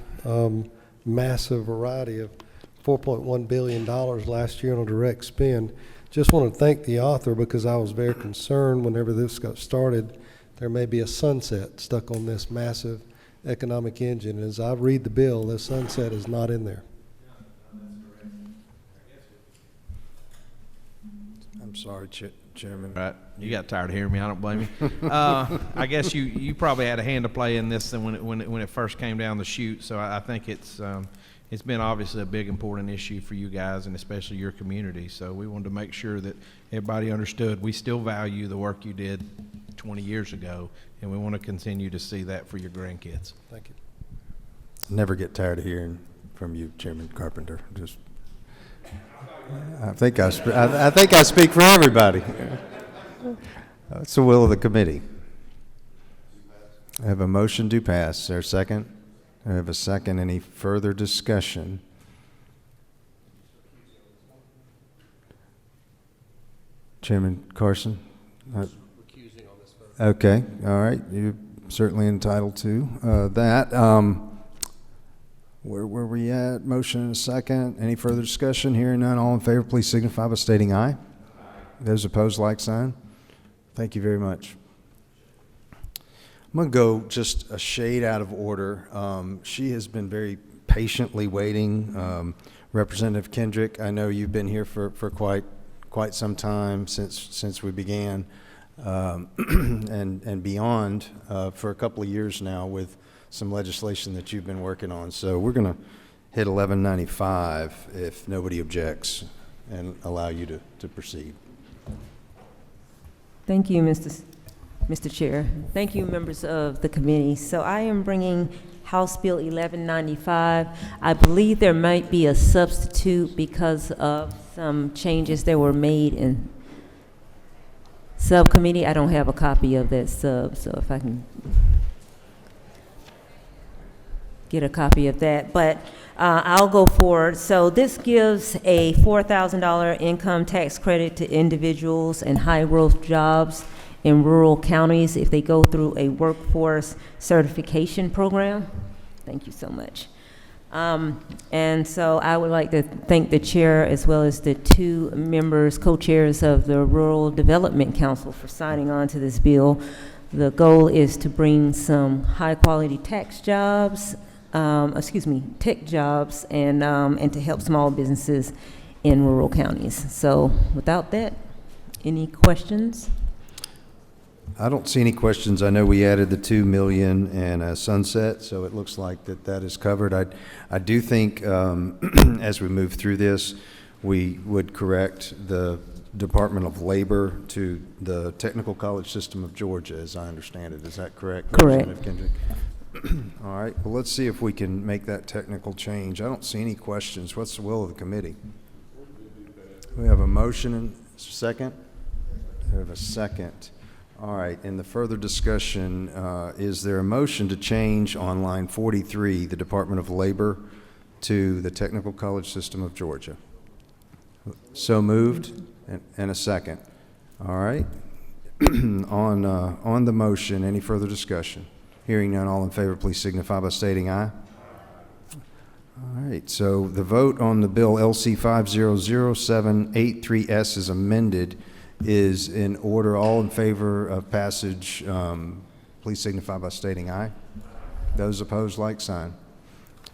variety of $4.1 billion last year on a direct spend. Just want to thank the author, because I was very concerned whenever this got started, there may be a sunset stuck on this massive economic engine. As I read the bill, the sunset is not in there. I'm sorry, Chairman. Right. You got tired of hearing me. I don't blame you. I guess you probably had a hand to play in this when it first came down the chute. So I think it's been obviously a big important issue for you guys, and especially your community. So we wanted to make sure that everybody understood we still value the work you did 20 years ago, and we want to continue to see that for your grandkids. Thank you. Never get tired of hearing from you, Chairman Carpenter. I think I speak for everybody. That's the will of the committee. I have a motion to pass. Is there a second? I have a second. Any further discussion? Chairman Carson, Okay, all right, you're certainly entitled to that. Where were we at? Motion and a second. Any further discussion? Hearing none, all in favor, please signify by stating aye. Those opposed, like sign. Thank you very much. I'm going to go just a shade out of order. She has been very patiently waiting. Representative Kendrick, I know you've been here for quite some time since we began, and beyond for a couple of years now with some legislation that you've been working on. So we're going to hit 1195 if nobody objects and allow you to proceed. Thank you, Mr. Chair. Thank you, members of the committee. So I am bringing House Bill 1195. I believe there might be a substitute because of some changes that were made in subcommittee. I don't have a copy of that sub, so if I can get a copy of that, but I'll go forward. So this gives a $4,000 income tax credit to individuals and high growth jobs in rural counties if they go through a workforce certification program. Thank you so much. And so I would like to thank the chair as well as the two members, co-chairs of the Rural Development Council for signing on to this bill. The goal is to bring some high quality tax jobs, tech jobs, and to help small businesses in rural counties. So without that, any questions? I don't see any questions. I know we added the 2 million and a sunset, so it looks like that is covered. I do think as we move through this, we would correct the Department of Labor to the Technical College System of Georgia, as I understand it. Is that correct? Correct. Representative Kendrick? All right. Well, let's see if we can make that technical change. I don't see any questions. What's the will of the committee? We have a motion and second. We have a second. All right, in the further discussion, is there a motion to change on line 43, the Department of Labor, to the Technical College System of Georgia? So moved, and a second. All right. On the motion, any further discussion? Hearing none, all in favor, please signify by stating aye. All right, so the vote on the bill LC 500783S is amended is in order. All in favor of passage, please signify by stating aye. Those opposed, like sign.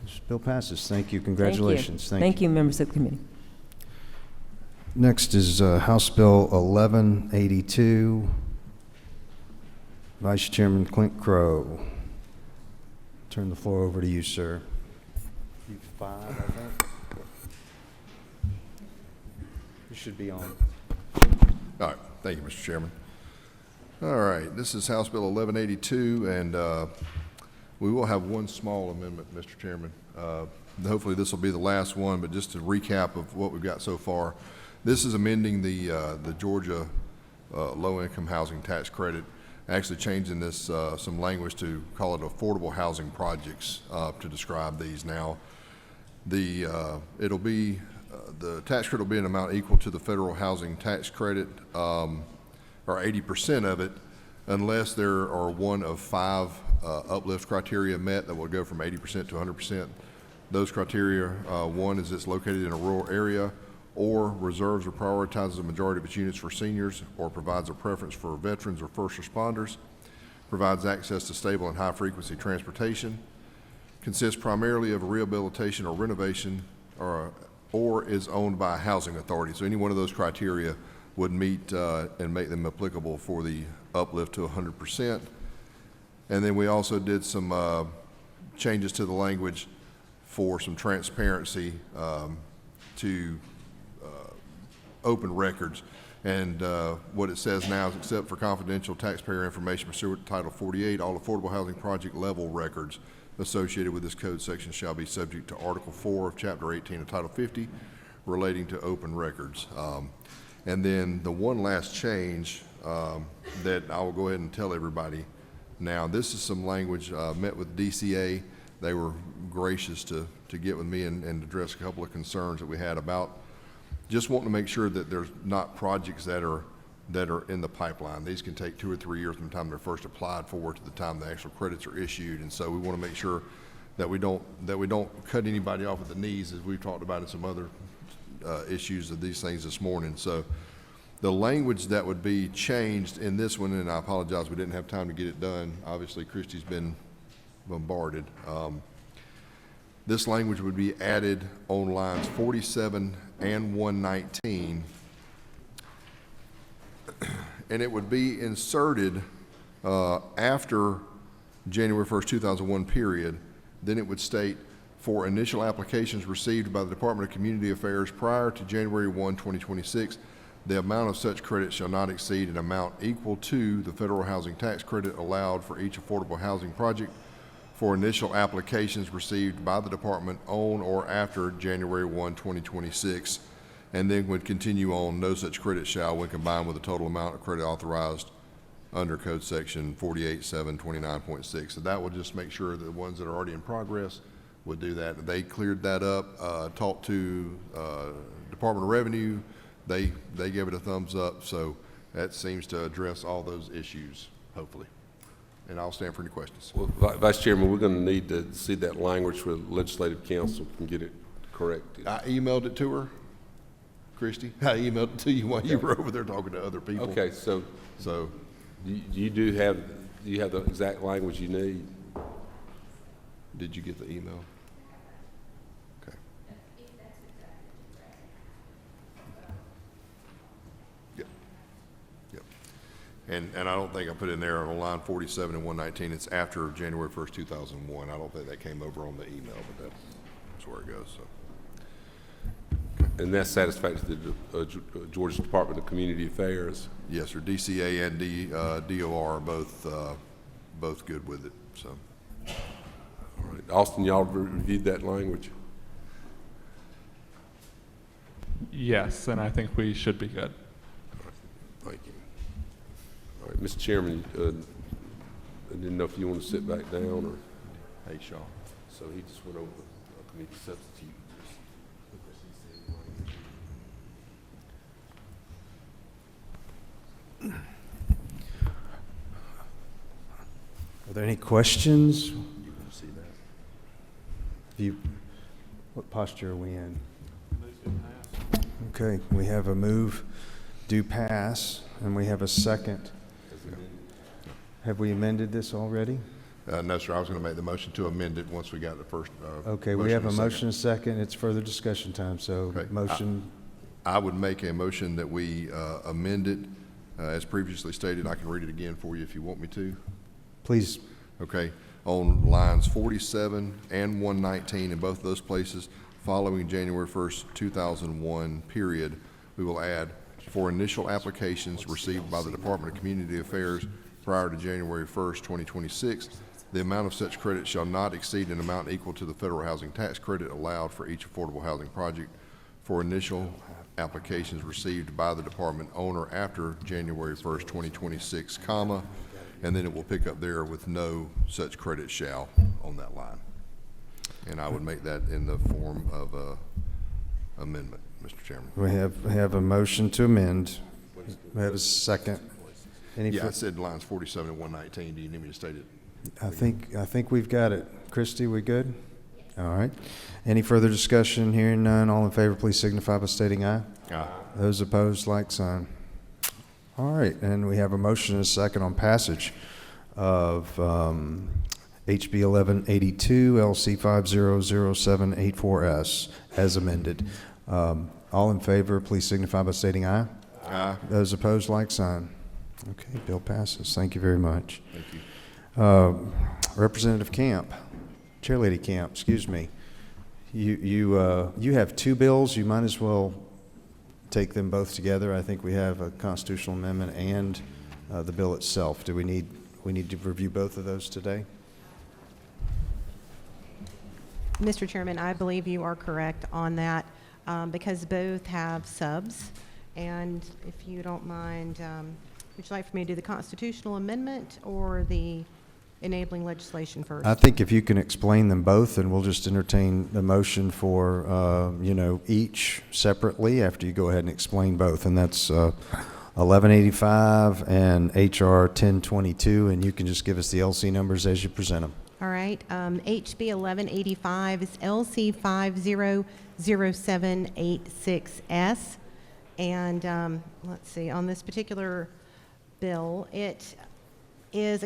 This bill passes. Thank you. Congratulations. Thank you, members of the committee. Next is House Bill 1182. Vice Chairman Clint Crow. Turn the floor over to you, sir. You 5, I think. You should be on. All right, thank you, Mr. Chairman. All right, this is House Bill 1182, and we will have one small amendment, Mr. Chairman. Hopefully this will be the last one, but just to recap of what we've got so far. This is amending the Georgia low-income housing tax credit, actually changing this some language to call it affordable housing projects to describe these now. It'll be the tax credit will be an amount equal to the federal housing tax credit, or 80% of it, unless there are one of 5 uplift criteria met that will go from 80% to 100%. Those criteria, one is it's located in a rural area, or reserves or prioritizes a majority of its units for seniors, or provides a preference for veterans or first responders, provides access to stable and high-frequency transportation, consists primarily of a rehabilitation or renovation, or is owned by a housing authority. So any one of those criteria would meet and make them applicable for the uplift to 100%. And then we also did some changes to the language for some transparency to open records. And what it says now is, except for confidential taxpayer information pursuant to Title 48, all affordable housing project level records associated with this code section shall be subject to Article 4 of Chapter 18 of Title 50 relating to open records. And then the one last change that I will go ahead and tell everybody now, this is some language, met with DCA. They were gracious to get with me and address a couple of concerns that we had about just wanting to make sure that there's not projects that are that are in the pipeline. These can take 2 or 3 years from the time they're first applied for to the time the actual credits are issued. And so we want to make sure that we don't cut anybody off at the knees, as we've talked about in some other issues of these things this morning. So the language that would be changed in this one, and I apologize, we didn't have time to get it done. Obviously, Christie's been bombarded. This language would be added on lines 47 and 119, and it would be inserted after January 1st, 2001 period. Then it would state, for initial applications received by the Department of Community Affairs prior to January 1, 2026, the amount of such credit shall not exceed an amount equal to the federal housing tax credit allowed for each affordable housing project for initial applications received by the department on or after January 1, 2026, and then would continue on, no such credit shall, when combined with the total amount of credit authorized under code section 48.729.6. So that would just make sure that the ones that are already in progress would do that. They cleared that up, talked to Department of Revenue. They gave it a thumbs up, so that seems to address all those issues, hopefully. And I'll stand for any questions. Well, Vice Chairman, we're going to need to see that language where the Legislative Council can get it corrected. I emailed it to her, Christie. I emailed it to you while you were over there talking to other people. Okay, so you have the exact language you need. Did you get the email? Okay. Yep. Yep. And I don't think I put in there on line 47 and 119, it's after January 1st, 2001. I don't think that came over on the email, but that's where it goes. So. And that's satisfactory to the Georgia Department of Community Affairs? Yes, sir. DCA and DOR are both good with it. So. All right. Austin, y'all reviewed that language? Yes, and I think we should be good. All right. Thank you. All right, Mr. Chairman, I didn't know if you want to sit back down or. Hey, Shaw. So he just went over the committee substitute. Are there any questions? You want to see that? What posture are we in? Okay, we have a move, do pass, and we have a second. Have we amended this already? No, sir. I was going to make the motion to amend it once we got the first. Okay, we have a motion and a second. It's further discussion time, so Okay. motion. I would make a motion that we amend it as previously stated. I can read it again for you if you want me to. Please. Okay. On lines 47 and 119, in both of those places, following January 1st, 2001 period, we will add, for initial applications received by the Department of Community Affairs prior to January 1st, 2026, the amount of such credit shall not exceed an amount equal to the federal housing tax credit allowed for each affordable housing project for initial applications received by the department on or after January 1st, 2026, comma, and then it will pick up there with no such credit shall on that line. And I would make that in the form of a amendment, Mr. Chairman. We have a motion to amend. We have a second. Yeah, I said lines 47 and 119. Do you need me to state it? I think we've got it. Christie, we good? All right. Any further discussion? Hearing none, all in favor, please signify by stating aye. Aye. Those opposed, like sign. All right, and we have a motion and a second on passage of HB 1182, LC 500784S, as amended. All in favor, please signify by stating aye. Aye. Those opposed, like sign. Okay, bill passes. Thank you very much. Thank you. Representative Camp, Chairlady Camp, excuse me. You have two bills. You might as well take them both together. I think we have a constitutional amendment and the bill itself. Do we need to review both of those today? Mr. Chairman, I believe you are correct on that because both have subs. And if you don't mind, would you like for me to do the constitutional amendment or the enabling legislation first? I think if you can explain them both, and we'll just entertain the motion for, each separately after you go ahead and explain both. And that's 1185 and HR 1022, and you can just give us the LC numbers as you present them. All right, HB 1185 is LC 500786S. And let's see, on this particular bill, it is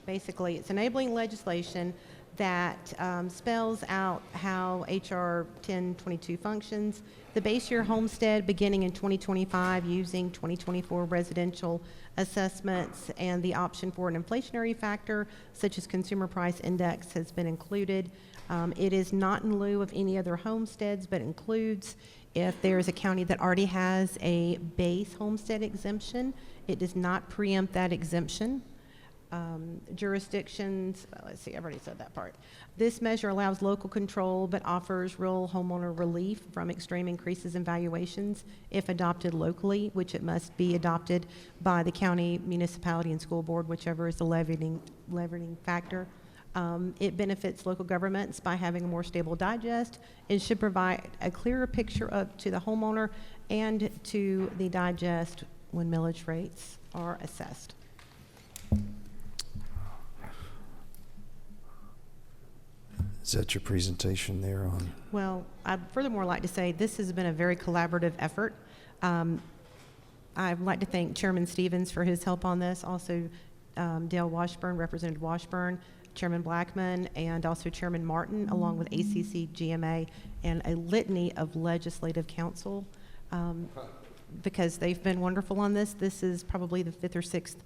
basically, it's enabling legislation that spells out how HR 1022 functions. The base year homestead beginning in 2025 using 2024 residential assessments, and the option for an inflationary factor such as consumer price index has been included. It is not in lieu of any other homesteads, but includes if there is a county that already has a base homestead exemption. It does not preempt that exemption. Jurisdictions, let's see, I've already said that part. This measure allows local control but offers real homeowner relief from extreme increases in valuations if adopted locally, which it must be adopted by the county, municipality, and school board, whichever is the levying factor. It benefits local governments by having a more stable digest and should provide a clearer picture up to the homeowner and to the digest when millage rates are assessed. Is that your presentation there on? Well, I'd furthermore like to say this has been a very collaborative effort. I'd like to thank Chairman Stevens for his help on this, also Dale Washburn, Representative Washburn, Chairman Blackman, and also Chairman Martin, along with ACC, GMA, and a litany of legislative counsel, because they've been wonderful on this. This is probably the 5th or 6th.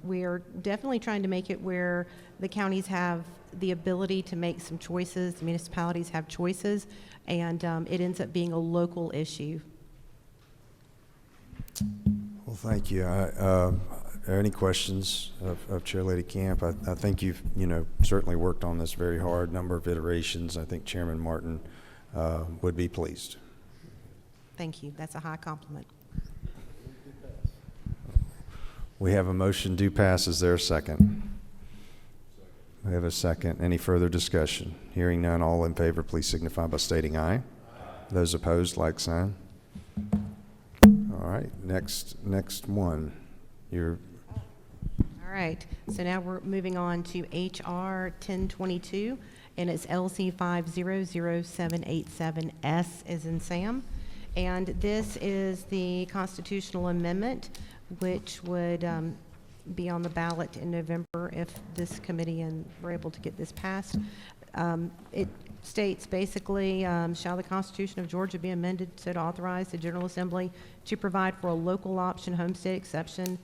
We are definitely trying to make it where the counties have the ability to make some choices, the municipalities have choices, and it ends up being a local issue. Well, thank you. Are there any questions of Chair Lady Camp? I think you've, certainly worked on this very hard, number of iterations. I think Chairman Martin would be pleased. Thank you. That's a high compliment. We have a motion do pass. Is there a second? We have a second. Any further discussion? Hearing none, all in favor, please signify by stating aye. Those opposed, like sign. All right, next one. All right, so now we're moving on to HR 1022, and it's LC 500787S as in Sam. And this is the constitutional amendment which would be on the ballot in November if this committee and we're able to get this passed. It states basically, shall the Constitution of Georgia be amended so to authorize the General Assembly to provide for a local option homestead exemption,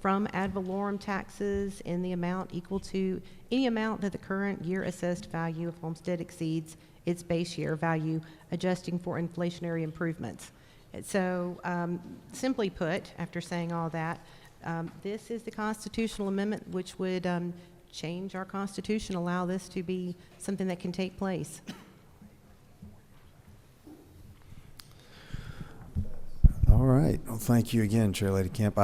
from ad valorem taxes in the amount equal to any amount that the current year assessed value of homestead exceeds its base year value, adjusting for inflationary improvements. So simply put, after saying all that, this is the constitutional amendment which would change our Constitution, allow this to be something that can take place. All right. Well, thank you again, Chair Lady Camp.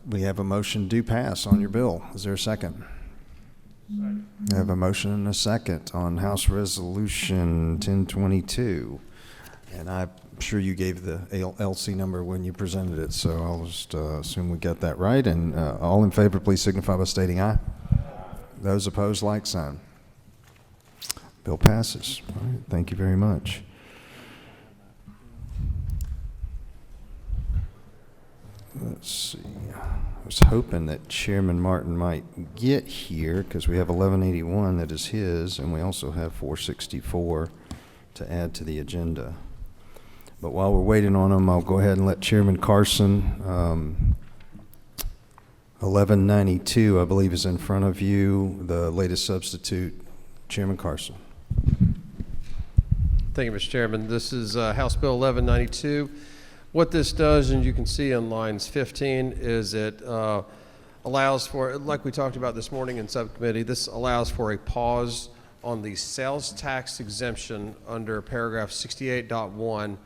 We have a motion do pass on your bill. Is there a second? Second. I have a motion and a second on House Resolution 1022. And I'm sure you gave the LC number when you presented it, so I'll just assume we got that right. And all in favor, please signify by stating aye. Those opposed, like sign. Bill passes. All right, thank you very much. Let's see. I was hoping that Chairman Martin might get here because we have 1181 that is his, and we also have 464 to add to the agenda. But while we're waiting on him, I'll go ahead and let Chairman Carson, 1192, I believe, is in front of you, the latest substitute. Chairman Carson. Thank you, Mr. Chairman. This is House Bill 1192. What this does, and you can see on lines 15, is it allows for, like we talked about this morning in subcommittee, this allows for a pause on the sales tax exemption under paragraph 68.1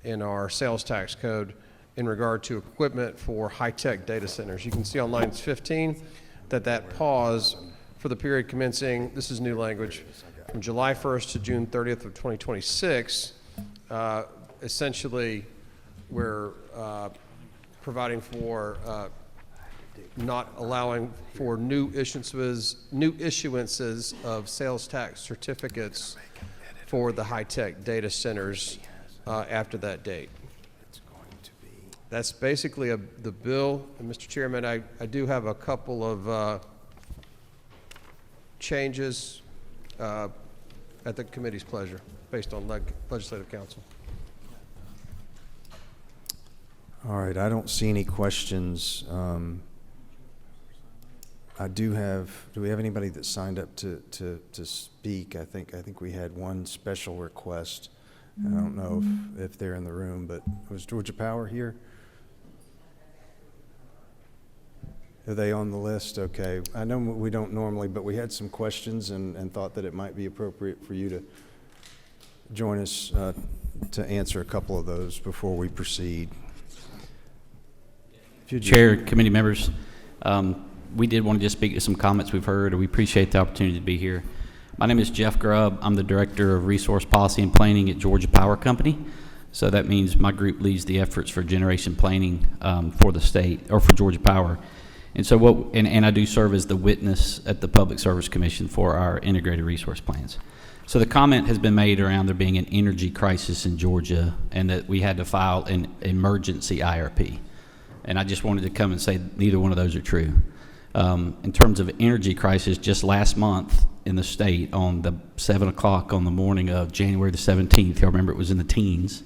in our sales tax code in regard to equipment for high-tech data centers. You can see on lines 15 that pause for the period commencing, this is new language, from July 1st to June 30th of 2026, essentially we're providing for not allowing for new issuances of sales tax certificates for the high-tech data centers after that date. That's basically the bill. And Mr. Chairman, I do have a couple of changes at the committee's pleasure based on legislative counsel. All right, I don't see any questions. Do we have anybody that signed up to speak? I think we had one special request. I don't know if they're in the room, but was Georgia Power here? Are they on the list? Okay. I know we don't normally, but we had some questions and thought that it might be appropriate for you to join us to answer a couple of those before we proceed. Chair, committee members, we did want to just speak to some comments we've heard. We appreciate the opportunity to be here. My name is Jeff Grubb. I'm the Director of Resource Policy and Planning at Georgia Power Company. So that means my group leads the efforts for generation planning for the state, or for Georgia Power. And so and I do serve as the witness at the Public Service Commission for our integrated resource plans. So the comment has been made around there being an energy crisis in Georgia and that we had to file an emergency IRP. And I just wanted to come and say neither one of those are true. In terms of energy crisis, just last month in the state on the 7 o'clock on the morning of January the 17th, y'all remember it was in the teens,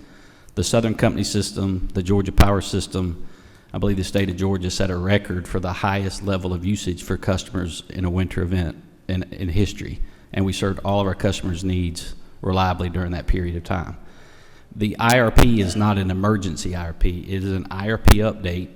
the Southern Company system, the Georgia Power system, I believe the state of Georgia set a record for the highest level of usage for customers in a winter event in history. And we served all of our customers' needs reliably during that period of time. The IRP is not an emergency IRP. It is an IRP update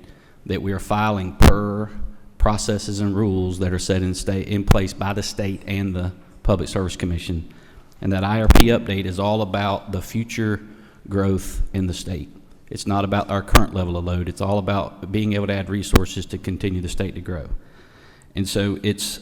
that we are filing per processes and rules that are set in place by the state and the Public Service Commission. And that IRP update is all about the future growth in the state. It's not about our current level of load. It's all about being able to add resources to continue the state to grow. And so it's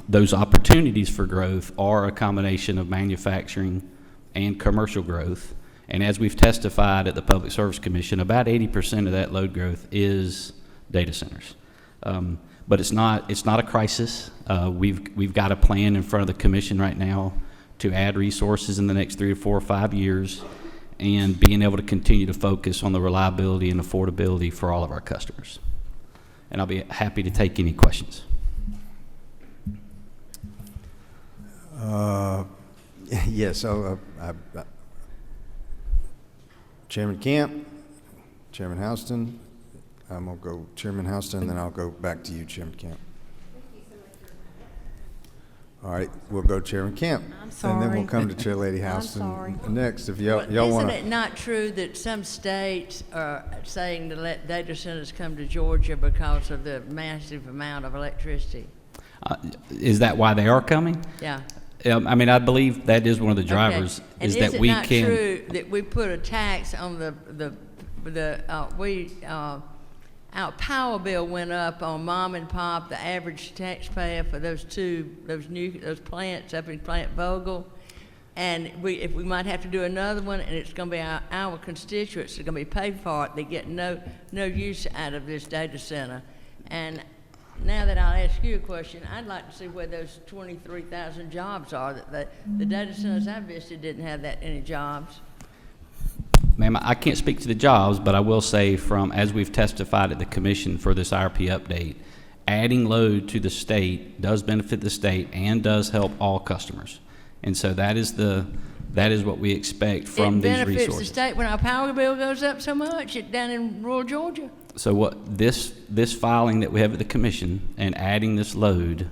those opportunities for growth are a combination of manufacturing and commercial growth. And as we've testified at the Public Service Commission, about 80% of that load growth is data centers. But it's not a crisis. We've got a plan in front of the commission right now to add resources in the next 3 or 4 or 5 years, and being able to continue to focus on the reliability and affordability for all of our customers. And I'll be happy to take any questions. Yes, Chairman Camp, Chairman Houston. I'm going to go Chairman Houston, then I'll go back to you, Chairman Camp. All right, we'll go Chairman Camp. I'm sorry. And then we'll come to Chair Lady Houston next. If y'all want Isn't to. it not true that some states are saying to let data centers come to Georgia because of the massive amount of electricity? Is that why they are coming? Yeah. I mean, I believe that is one of the drivers, Okay. is that we can. And is it not true that we put a tax on our power bill went up on mom and pop, the average taxpayer for those plants up in Plant Vogel, and if we might have to do another one, and it's going to be our constituents that are going to be paid for it. They get no use out of this data center. And now that I'll ask you a question, I'd like to see where those 23,000 jobs are. That the data centers I visited didn't have that many jobs. Ma'am, I can't speak to the jobs, but I will say as we've testified at the commission for this IRP update, adding load to the state does benefit the state and does help all customers. And so that is what we expect from these resources. It benefits the state when our power bill goes up so much down in rural Georgia. So what this filing that we have at the commission and adding this load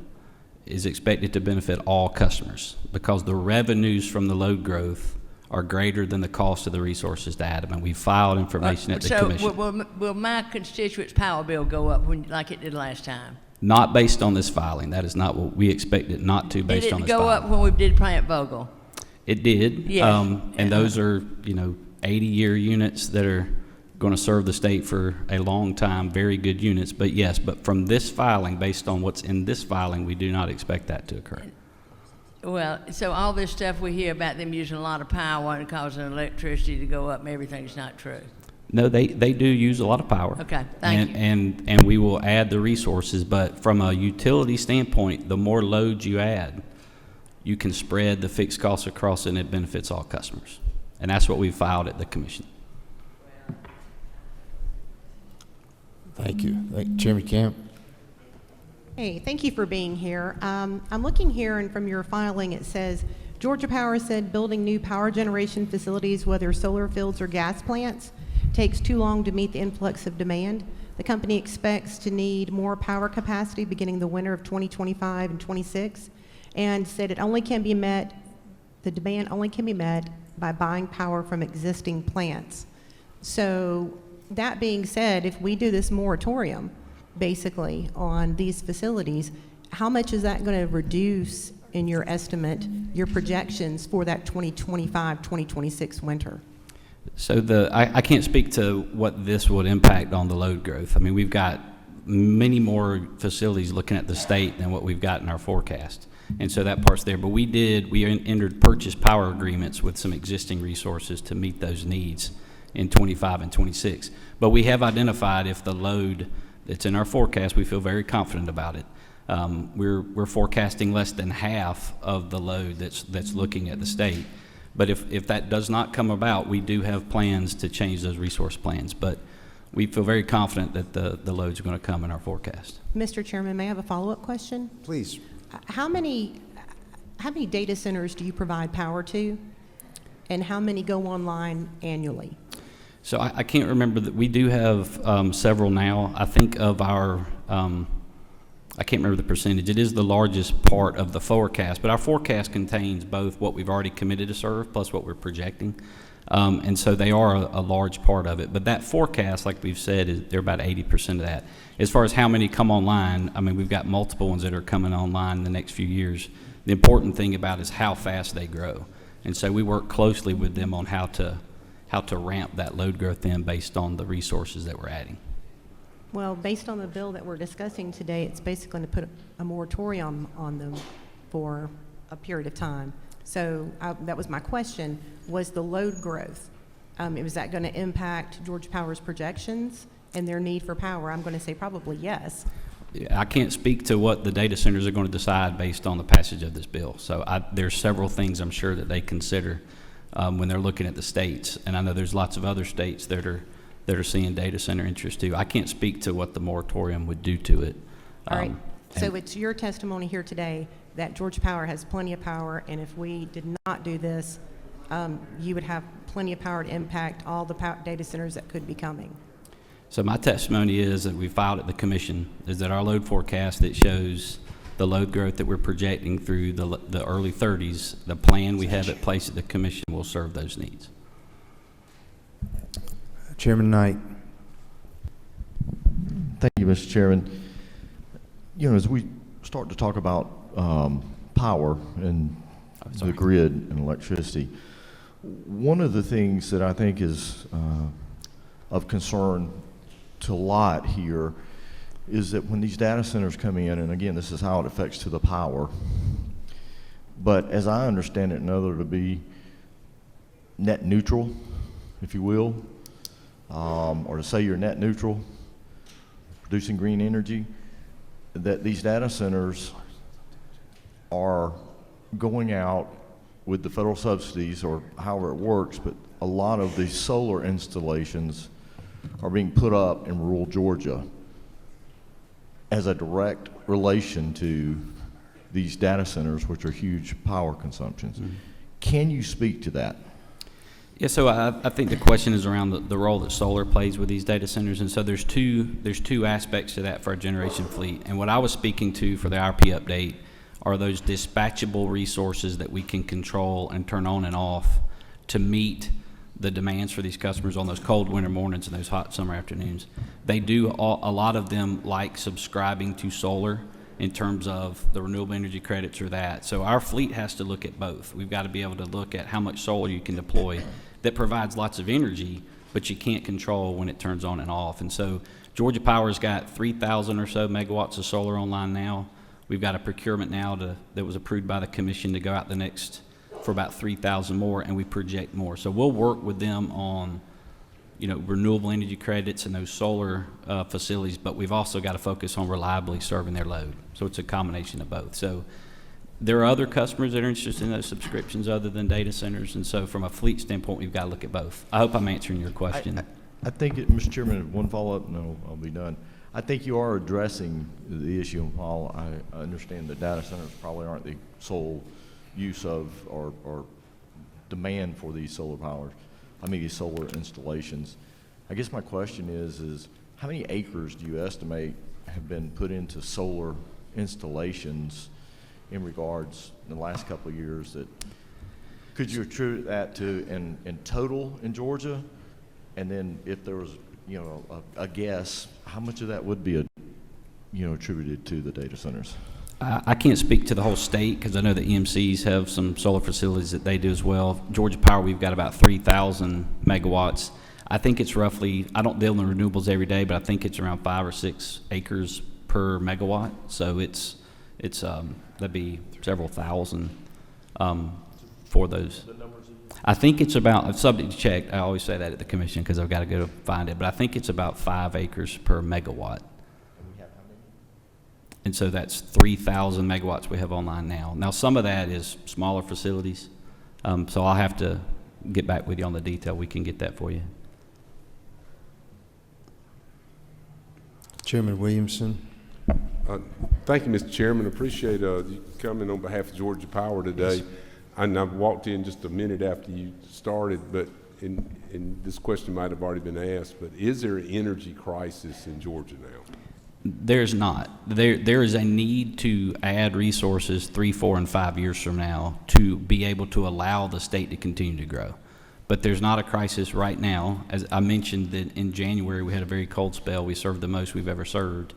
is expected to benefit all customers because the revenues from the load growth are greater than the cost of the resources to add them, and we filed information at the commission. So will my constituents' power bill go up like it did last time? Not based on this filing. That is not what we expect it not to based on this filing. Did it go up when we did Plant Vogel? It did. Yes. And those are 80-year units that are going to serve the state for a long time, very good units. But yes, but from this filing, based on what's in this filing, we do not expect that to occur. Well, so all this stuff we hear about them using a lot of power and causing electricity to go up and everything's not true. No, they do use a lot of power. Okay, thank you. And we will add the resources, but from a utility standpoint, the more loads you add, you can spread the fixed costs across and it benefits all customers. And that's what we filed at the commission. Thank you. Chairman Camp. Hey, thank you for being here. I'm looking here, and from your filing, it says, Georgia Power said building new power generation facilities, whether solar fields or gas plants, takes too long to meet the influx of demand. The company expects to need more power capacity beginning the winter of 2025 and 26, and said it only can be met, the demand only can be met by buying power from existing plants. So that being said, if we do this moratorium, basically, on these facilities, how much is that going to reduce, in your estimate, your projections for that 2025, 2026 winter? So I can't speak to what this would impact on the load growth. I mean, we've got many more facilities looking at the state than what we've got in our forecast. And so that part's there. But we entered purchase power agreements with some existing resources to meet those needs in 25 and 26. But we have identified if the load that's in our forecast, we feel very confident about it. We're forecasting less than half of the load that's looking at the state. But if that does not come about, we do have plans to change those resource plans. But we feel very confident that the loads are going to come in our forecast. Mr. Chairman, may I have a follow-up question? Please. How many data centers do you provide power to, and how many go online annually? So I can't remember that we do have several now. I think of our, I can't remember the percentage. It is the largest part of the forecast, but our forecast contains both what we've already committed to serve plus what we're projecting. And so they are a large part of it. But that forecast, like we've said, they're about 80% of that. As far as how many come online, I mean, we've got multiple ones that are coming online in the next few years. The important thing about it is how fast they grow. And so we work closely with them on how to ramp that load growth in based on the resources that we're adding. Well, based on the bill that we're discussing today, it's basically going to put a moratorium on them for a period of time. So that was my question, was the load growth, was that going to impact Georgia Power's projections and their need for power? I'm going to say probably yes. I can't speak to what the data centers are going to decide based on the passage of this bill. So there's several things I'm sure that they consider when they're looking at the states. And I know there's lots of other states that are seeing data center interest too. I can't speak to what the moratorium would do to it. All right. So it's your testimony here today that Georgia Power has plenty of power, and if we did not do this, you would have plenty of power to impact all the data centers that could be coming. So my testimony is that we filed at the commission is that our load forecast that shows the load growth that we're projecting through the early 30s, the plan we have in place at the commission will serve those needs. Chairman Knight. Thank you, Mr. Chairman. You know, as we start to talk about power and the grid and electricity, one of the things that I think is of concern to a lot here is that when these data centers come in, and again, this is how it affects to the power, but as I understand it, in order to be net neutral, if you will, or to say you're net neutral, producing green energy, that these data centers are going out with the federal subsidies or however it works, but a lot of these solar installations are being put up in rural Georgia as a direct relation to these data centers, which are huge power consumptions. Mm-hmm. Can you speak to that? Yeah, so I think the question is around the role that solar plays with these data centers, and so there's two aspects to that for our generation fleet. And what I was speaking to for the IRP update are those dispatchable resources that we can control and turn on and off to meet the demands for these customers on those cold winter mornings and those hot summer afternoons. They do, a lot of them like subscribing to solar in terms of the renewable energy credits or that. So our fleet has to look at both. We've got to be able to look at how much solar you can deploy that provides lots of energy, but you can't control when it turns on and off. And so Georgia Power's got 3,000 or so megawatts of solar online now. We've got a procurement now that was approved by the commission to go out the next for about 3,000 more, and we project more. So we'll work with them on renewable energy credits and those solar facilities, but we've also got to focus on reliably serving their load. So it's a combination of both. So there are other customers that are interested in those subscriptions other than data centers, and so from a fleet standpoint, we've got to look at both. I hope I'm answering your question. I think, Mr. Chairman, one follow-up, and then I'll be done. I think you are addressing the issue, and while I understand that data centers probably aren't the sole use of or demand for these these solar installations. I guess my question is how many acres do you estimate have been put into solar installations in regards in the last couple of years? That could you attribute that to in total in Georgia? And then if there was, a guess, how much of that would be, attributed to the data centers? I can't speak to the whole state because I know the EMCs have some solar facilities that they do as well. Georgia Power, we've got about 3,000 megawatts. I think it's roughly, I don't deal in renewables every day, but I think it's around 5 or 6 acres per megawatt. So it's that'd be several thousand for those. I think it's about, subject to check, I always say that at the commission because I've got to go find it, but I think it's about 5 acres per megawatt. And so that's 3,000 megawatts we have online now. Now, some of that is smaller facilities, so I'll have to get back with you on the detail. We can get that for you. Chairman Williamson. Thank you, Mr. Chairman. Appreciate you coming on behalf of Georgia Power today. Yes. And I walked in just a minute after you started, but and this question might have already been asked, but is there an energy crisis in Georgia now? There's not. There is a need to add resources 3, 4, and 5 years from now to be able to allow the state to continue to grow. But there's not a crisis right now. As I mentioned, that in January we had a very cold spell. We served the most we've ever served,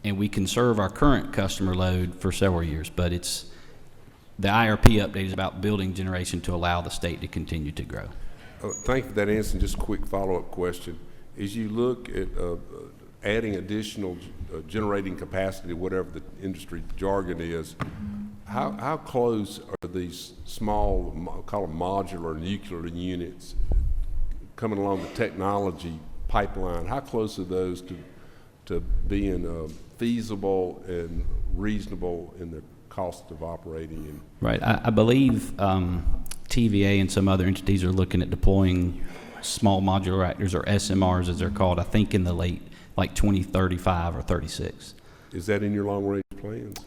and we can serve our current customer load for several years. But it's the IRP update is about building generation to allow the state to continue to grow. Thank you for that answer. And just a quick follow-up question: as you look at adding additional generating capacity, whatever the industry jargon is, how close are these small, call them modular nuclear units, coming along the technology pipeline? How close are those to being feasible and reasonable in the cost of operating? And right. I believe TVA and some other entities are looking at deploying small modular reactors, or SMRs as they're called, I think in the late, like 2035 or 36. Is that in your long-range plans?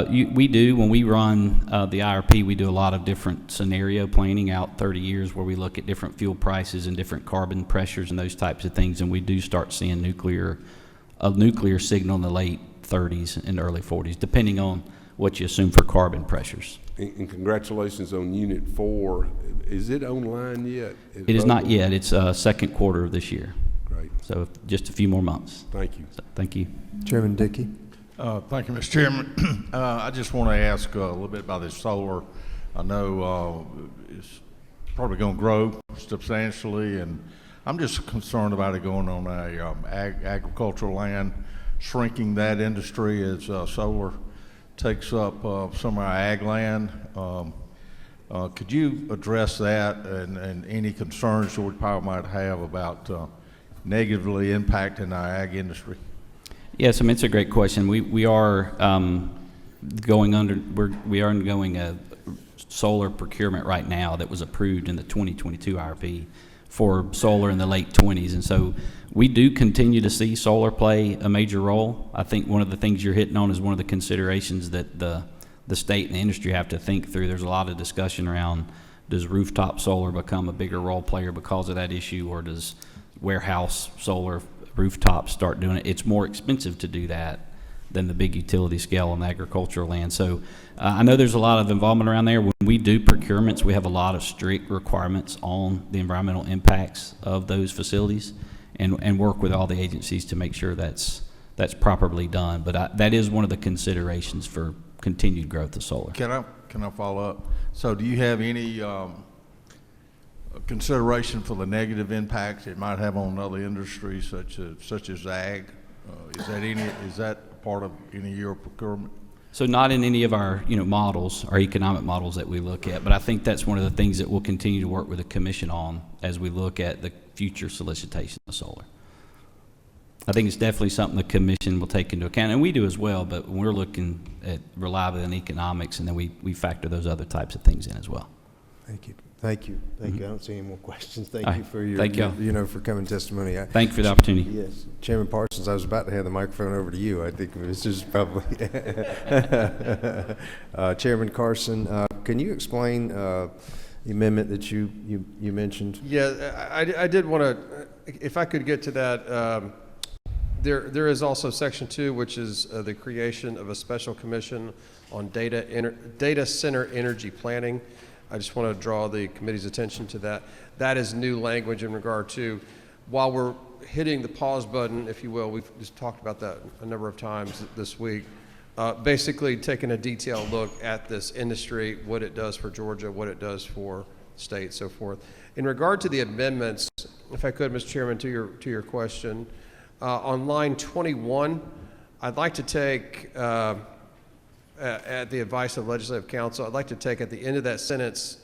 We do. When we run the IRP, we do a lot of different scenario planning out 30 years where we look at different fuel prices and different carbon pressures and those types of things, and we do start seeing a nuclear signal in the late 30s and early 40s, depending on what you assume for carbon pressures. And congratulations on Unit 4. Is it online yet? It is not yet. It's second quarter of this year. Great. So just a few more months. Thank you. So, thank you. Chairman Dickey. Thank you, Mr. Chairman. I just want to ask a little bit about this solar. I know it's probably going to grow substantially, and I'm just concerned about it going on a agricultural land, shrinking that industry as solar takes up some of our ag land. Could you address that and any concerns Georgia Power might have about negatively impacting our ag industry? Yes, I mean, it's a great question. We are undergoing a solar procurement right now that was approved in the 2022 IRP for solar in the late 20s, and so we do continue to see solar play a major role. I think one of the things you're hitting on is one of the considerations that the state and the industry have to think through. There's a lot of discussion around, does rooftop solar become a bigger role player because of that issue, or does warehouse solar rooftops start doing it? It's more expensive to do that than the big utility scale on the agricultural land. So I know there's a lot of involvement around there. When we do procurements, we have a lot of strict requirements on the environmental impacts of those facilities, and work with all the agencies to make sure that's properly done. But that is one of the considerations for continued growth of solar. Can I follow up? So do you have any consideration for the negative impacts it might have on other industries such as ag? Is that part of any of your procurement? So not in any of our, models, our economic models that we look at, but I think that's one of the things that we'll continue to work with the commission on as we look at the future solicitation of solar. I think it's definitely something the commission will take into account, and we do as well, but we're looking at reliability and economics, and then we factor those other types of things in as well. Thank you. Thank you. Thank you. I don't see any more questions. Thank All right. you for your, Thank y'all. for coming testimony. Thank you for the opportunity. Yes. Chairman Parsons, I was about to hand the microphone over to you. I think this is probably Chairman Carson, can you explain the amendment that you mentioned? Yeah, I did want to, if I could get to that, there is also Section 2, which is the creation of a special commission on data center energy planning. I just want to draw the committee's attention to that. That is new language in regard to, while we're hitting the pause button, if you will, we've just talked about that a number of times this week, basically taking a detailed look at this industry, what it does for Georgia, what it does for the state, so forth. In regard to the amendments, if I could, Mr. Chairman, to your question, on line 21, I'd like to take, at the advice of Legislative Counsel, I'd like to take at the end of that sentence,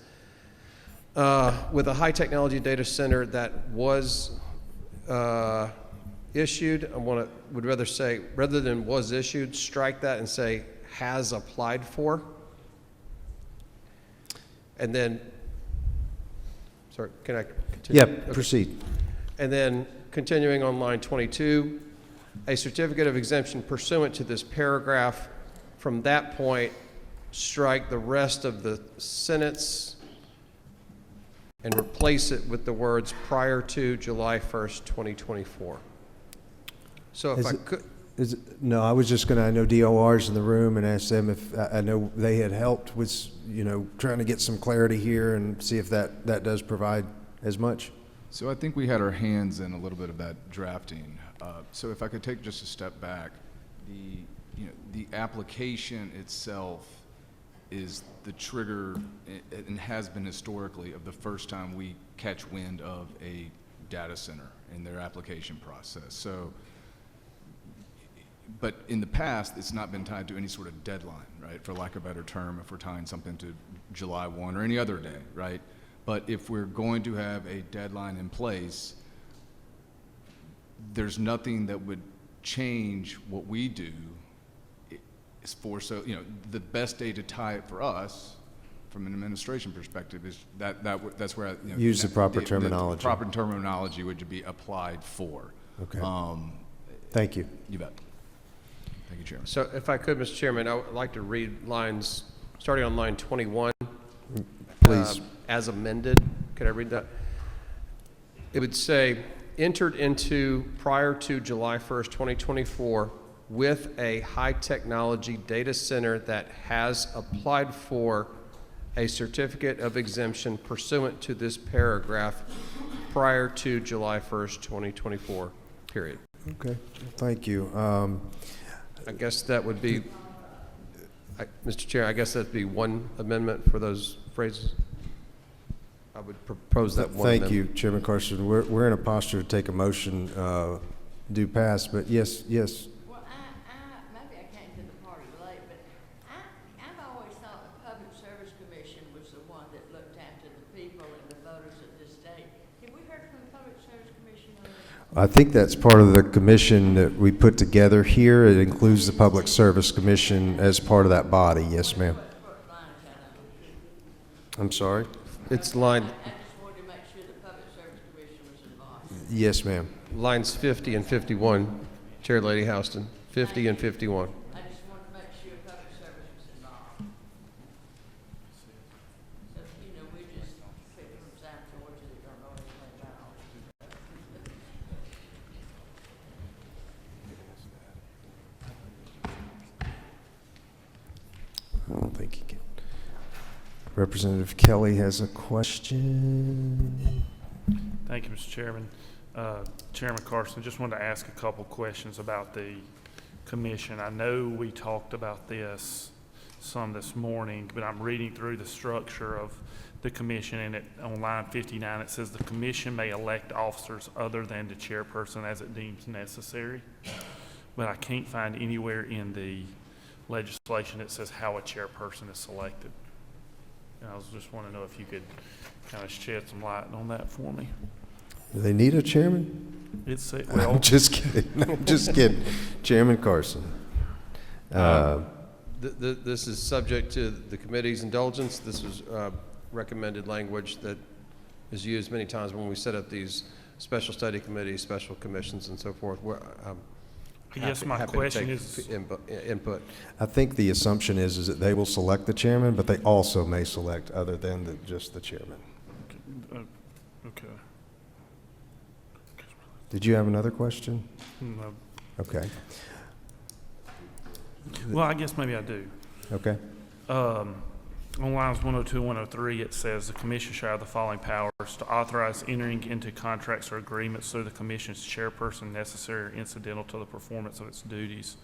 with a high technology data center that was issued, would rather say, rather than was issued, strike that and say has applied for. And then, sorry, can I continue? Yeah, okay. Proceed. And then continuing on line 22, a certificate of exemption pursuant to this paragraph. From that point, strike the rest of the sentence and replace it with the words prior to July 1st, 2024. So if I could. No, I was just I know DOR's in the room and ask them if, I know they had helped with, trying to get some clarity here and see if that does provide as much. So I think we had our hands in a little bit of that drafting. So if I could take just a step back, the application itself is the trigger, and has been historically, of the first time we catch wind of a data center in their application process. So, but in the past, it's not been tied to any sort of deadline, right? For lack of a better term, if we're tying something to July 1 or any other day, right? But if we're going to have a deadline in place, there's nothing that would change what we do. Is for, so, the best day to tie it for us from an administration perspective is that's where use the proper terminology. The proper terminology would be applied for. Okay. Thank you. You bet. Thank you, Chairman. So if I could, Mr. Chairman, I would like to read lines starting on line 21. Please. As amended. Could I read that? It would say, entered into prior to July 1st, 2024, with a high technology data center that has applied for a certificate of exemption pursuant to this paragraph prior to July 1st, 2024, period. Okay, thank you. I guess that would be, Mr. Chair, I guess that'd be one amendment for those phrases. I would propose that one Thank amendment. you, Chairman Carson. We're in a posture to take a motion due pass, but yes. Well, maybe I came to the party late, but I've always thought the Public Service Commission was the one that looked after the people and the voters of this state. Have we heard from the Public Service Commission on that? I think that's part of the commission that we put together here. It includes the Public Service Commission as part of that body. Yes, ma'am. I'm sorry? It's line. I just wanted to make sure the Public Service Commission was involved. Yes, ma'am. Lines 50 and 51, Chair Lady Houston, 50 and 51. I just wanted to make sure Public Service was involved. So, we just pick from South Georgia that don't know anything about all this. I don't think he can. Representative Kelly has a question. Thank you, Mr. Chairman. Chairman Carson, just wanted to ask a couple questions about the commission. I know we talked about this some this morning, but I'm reading through the structure of the commission, and on line 59 it says the commission may elect officers other than the chairperson as it deems necessary. But I can't find anywhere in the legislation that says how a chairperson is selected. And I was just wanting to know if you could kind of shed some light on that for me. Do they need a chairman? It's, well. I'm just kidding. I'm just kidding. Chairman Carson. This is subject to the committee's indulgence. This was recommended language that is used many times when we set up these special study committees, special commissions, and so forth. I guess my question is input. I think the assumption is that they will select the chairman, but they also may select other than just the chairman. Okay. Did you have another question? No. Okay. Well, I guess maybe I do. Okay. On lines 102 and 103, it says the commission shall have the following powers: to authorize entering into contracts or agreements through the commission's chairperson necessary or incidental to the performance of its duties.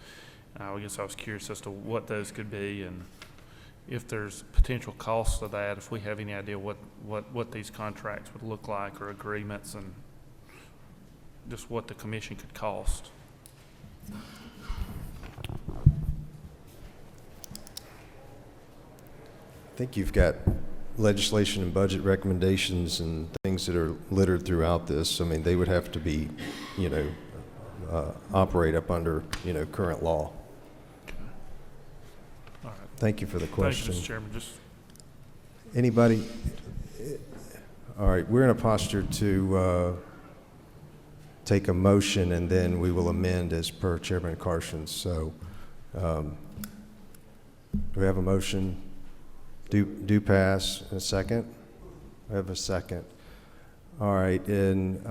I guess I was curious as to what those could be and if there's potential costs of that, if we have any idea what these contracts would look like or agreements, and just what the commission could cost. I think you've got legislation and budget recommendations and things that are littered throughout this. I mean, they would have to be, operate up under, current law. All right. Thank you for the question. Thank you, Mr. Chairman. Just anybody? All right, we're in a posture to take a motion, and then we will amend as per Chairman Carson. So, do we have a motion? Do pass. A second? We have a second. All right, and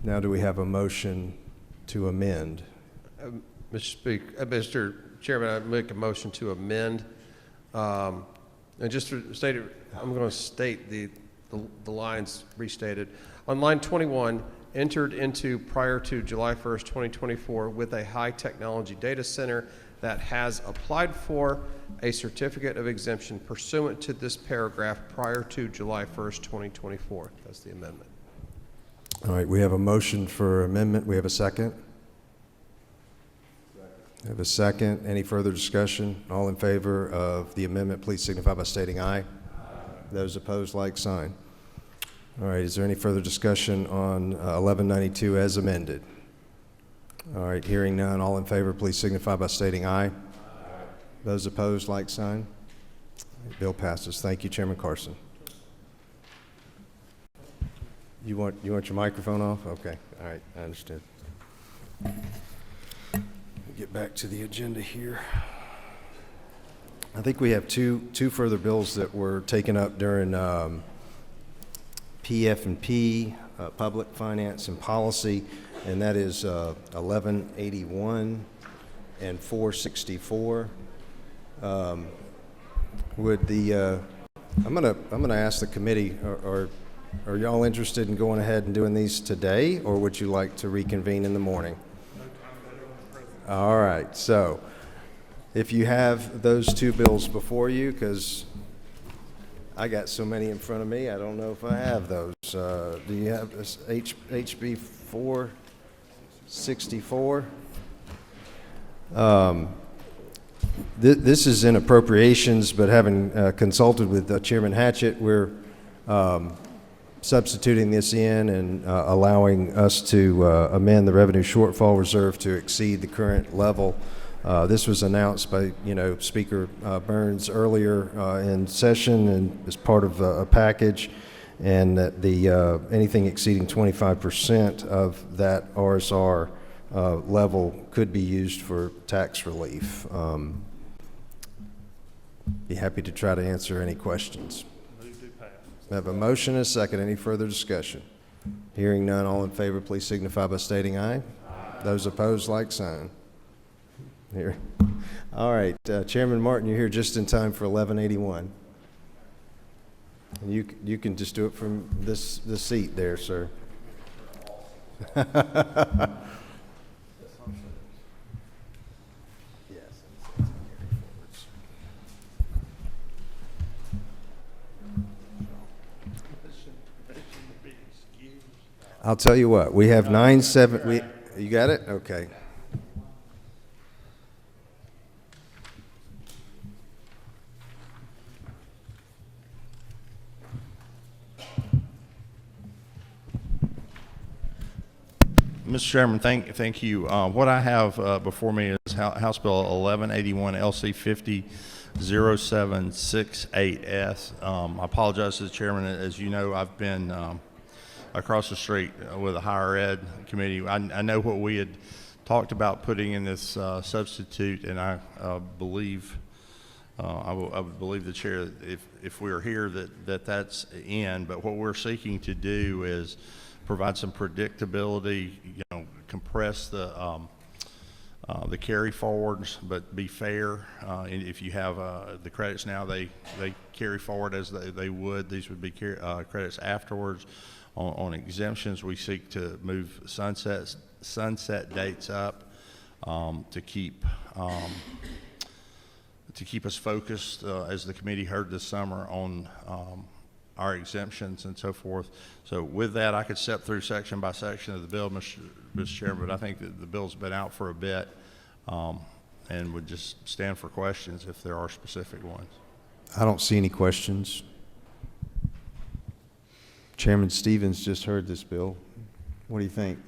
now do we have a motion to amend? Mr. Chairman, I make a motion to amend. And just to state it, I'm going to state the lines restated. On line 21, entered into prior to July 1st, 2024 with a high technology data center that has applied for a certificate of exemption pursuant to this paragraph prior to July 1st, 2024. That's the amendment. All right, we have a motion for amendment. We have a second? We have a second. Any further discussion? All in favor of the amendment, please signify by stating aye. Aye. Those opposed, like sign. All right, is there any further discussion on 1192 as amended? All right, hearing none, all in favor, please signify by stating aye. Aye. Those opposed, like sign. Bill passes. Thank you, Chairman Carson. You want your microphone off? Okay, all right, I understood. Get back to the agenda here. I think we have two further bills that were taken up during PF&P, Public Finance and Policy, and that is 1181 and 464. Would the I'm gonna ask the committee, are y'all interested in going ahead and doing these today, or would you like to reconvene in the morning? All right, so if you have those two bills before you, because I got so many in front of me, I don't know if I have those. Do you have this HB 464? This is in appropriations, but having consulted with Chairman Hatchett, we're substituting this in and allowing us to amend the revenue shortfall reserve to exceed the current level. This was announced by, Speaker Burns earlier in session and as part of a package, and that the anything exceeding 25% of that RSR level could be used for tax relief. Be happy to try to answer any questions. I have a motion and a second. Any further discussion? Hearing none, all in favor, please signify by stating aye. Aye. Those opposed, like sign. Here. All right, Chairman Martin, you're here just in time for 1181. And you can just do it from this seat there, sir. I'll tell you what, we have 9-7. You got it? Okay. Mr. Chairman, thank you. What I have before me is House Bill 1181 LC 500768S. I apologize to the chairman. As you know, I've been across the street with a higher ed committee. I know what we had talked about putting in this substitute, and I believe I would believe the chair that if we are here that's in. But what we're seeking to do is provide some predictability, compress the carry forwards, but be fair. And if you have the credits now, they carry forward as they would. These would be credits afterwards. On exemptions, we seek to move sunset dates up to keep us focused, as the committee heard this summer, on our exemptions and so forth. So with that, I could step through section by section of the bill, Mr. Chairman, but I think that the bill's been out for a bit, and would just stand for questions if there are specific ones. I don't see any questions. Chairman Stevens just heard this bill. What do you think?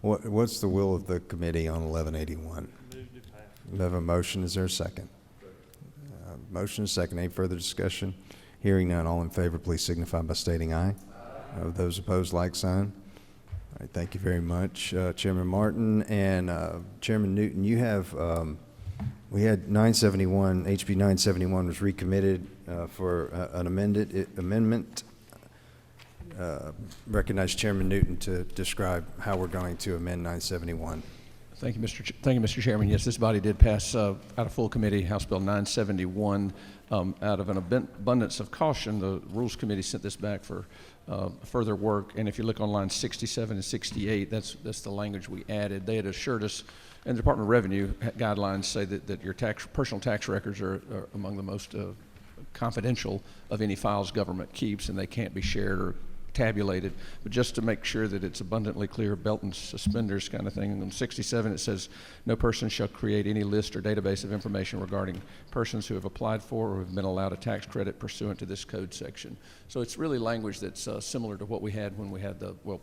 What's the will of the committee on 1181? We have a motion. Is there a second? Motion is second. Any further discussion? Hearing none. All in favor, please signify by stating aye. Those opposed, like sign. All right, thank you very much, Chairman Martin and Chairman Newton. You have we had 971. HB 971 was recommitted for an amendment. Recognize Chairman Newton to describe how we're going to amend 971. Thank you, Mr. Chairman. Yes, this body did pass out of full committee House Bill 971. Out of an abundance of caution, the Rules Committee sent this back for further work. And if you look on lines 67 and 68, that's the language we added. They had assured us, and the Department of Revenue guidelines say that your personal tax records are among the most confidential of any files government keeps, and they can't be shared or tabulated. But just to make sure that it's abundantly clear, belt and suspenders kind of thing. And on 67 it says, no person shall create any list or database of information regarding persons who have applied for or have been allowed a tax credit pursuant to this code section. So it's really language that's similar to what we had when we had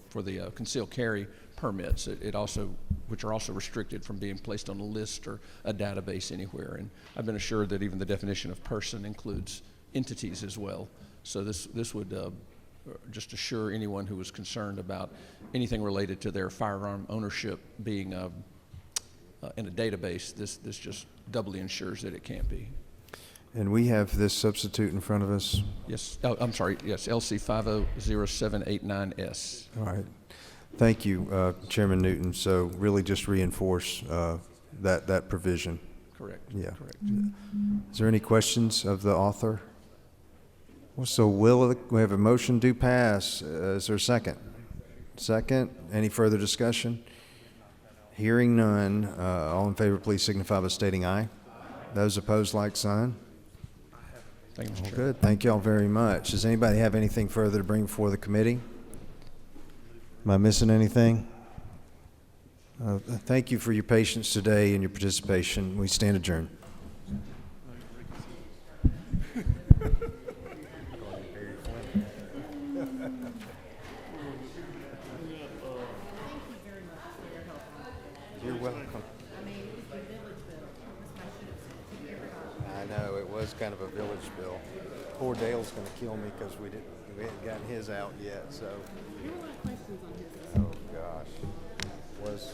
for the concealed carry permits. Which are also restricted from being placed on a list or a database anywhere. And I've been assured that even the definition of person includes entities as well. So this would just assure anyone who was concerned about anything related to their firearm ownership being in a database, this just doubly ensures that it can't be. And we have this substitute in front of us? Yes, I'm sorry, yes, LC 500789S. All right. Thank you, Chairman Newton. So really just reinforce that provision. Correct. Yeah. Correct. Is there any questions of the author? Well, so we have a motion do pass. Is there a second? Second. Any further discussion? Hearing none. All in favor, please signify by stating aye. Those opposed, like sign. Thank you, Mr. Chair. Good. Thank you all very much. Does anybody have anything further to bring before the committee? Am I missing anything? Thank you for your patience today and your participation. We stand adjourned. You're welcome. I know, it was kind of a village bill. Poor Dale's going to kill me because we hadn't gotten his out yet, so. Oh, gosh. Was